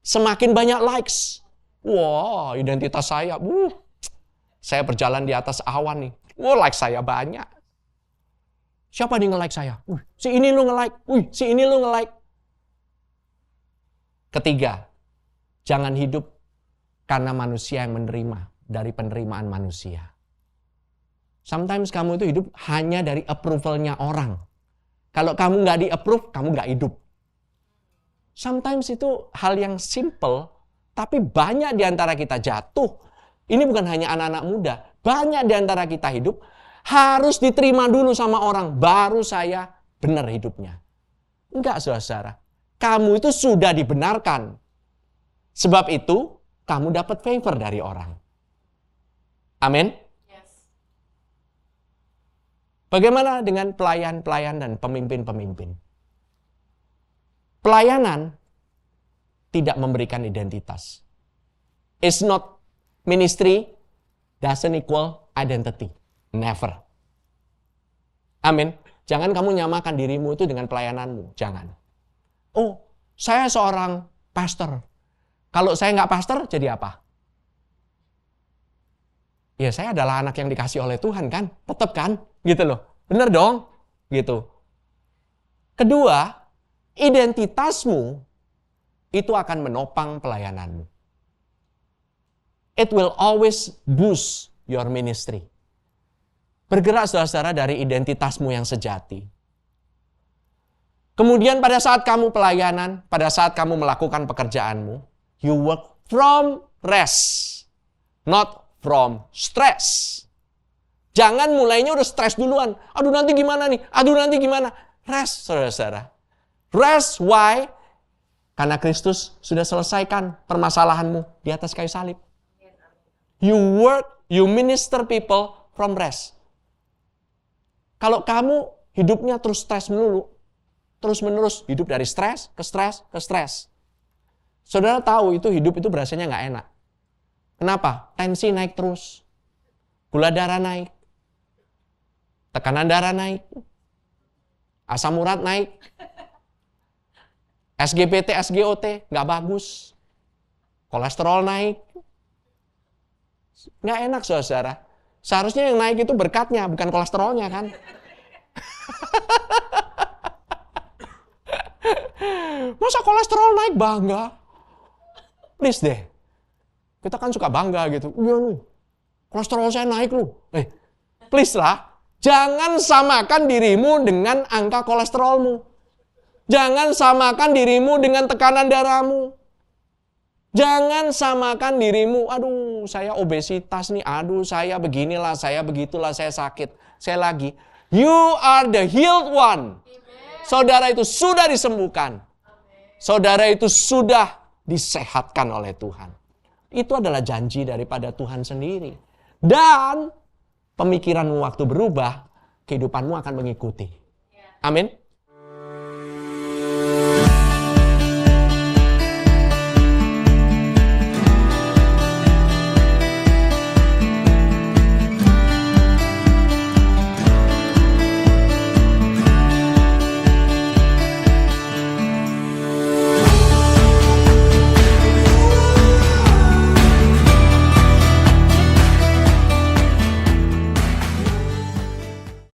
Semakin banyak likes, wah, identitas saya, saya berjalan di atas awan nih. Wah, like saya banyak. Siapa nih nge-like saya? Si ini lu nge-like. Si ini lu nge-like. Ketiga, jangan hidup karena manusia yang menerima dari penerimaan manusia. Sometimes kamu itu hidup hanya dari approval-nya orang. Kalau kamu nggak di-approve, kamu nggak hidup. Sometimes itu hal yang simple, tapi banyak di antara kita jatuh. Ini bukan hanya anak-anak muda. Banyak di antara kita hidup harus diterima dulu sama orang. Baru saya benar hidupnya. Enggak, saudara. Kamu itu sudah dibenarkan. Sebab itu, kamu dapat favor dari orang. Amin. Bagaimana dengan pelayan-pelayan dan pemimpin-pemimpin? Pelayanan tidak memberikan identitas. It's not ministry, doesn't equal identity. Never. Amin. Jangan kamu nyamakan dirimu itu dengan pelayananmu. Jangan. Oh, saya seorang pastor. Kalau saya nggak pastor, jadi apa? Ya, saya adalah anak yang dikasih oleh Tuhan kan? Tetap kan? Gitu loh. Bener dong? Gitu. Kedua, identitasmu itu akan menopang pelayananmu. It will always boost your ministry. Bergerak saudara-saudara dari identitasmu yang sejati. Kemudian pada saat kamu pelayanan, pada saat kamu melakukan pekerjaanmu, you work from rest, not from stress. Jangan mulainya udah stres duluan. Aduh nanti gimana nih? Aduh nanti gimana? Rest, saudara-saudara. Rest, why? Karena Kristus sudah selesaikan permasalahanmu di atas kayu salib. You work, you minister people from rest. Kalau kamu hidupnya terus stres melulu, terus-menerus hidup dari stres, ke stres, ke stres. Saudara tahu itu hidup itu berasanya nggak enak. Kenapa? Tensi naik terus. Gula darah naik. Tekanan darah naik. Asam urat naik. SGPT, SGOT nggak bagus. Kolesterol naik. Nggak enak saudara. Seharusnya yang naik itu berkatnya, bukan kolesterolnya kan. Masa kolesterol naik bangga? Please deh. Kita kan suka bangga gitu. Iya nih, kolesterol saya naik loh. Please lah. Jangan samakan dirimu dengan angka kolesterolmu. Jangan samakan dirimu dengan tekanan darahmu. Jangan samakan dirimu, aduh saya obesitas nih, aduh saya beginilah, saya begitulah, saya sakit. Saya lagi, you are the healed one. Saudara itu sudah disembuhkan. Saudara itu sudah disehatkan oleh Tuhan. Itu adalah janji daripada Tuhan sendiri. Dan pemikiranmu waktu berubah, kehidupanmu akan mengikuti. Amin.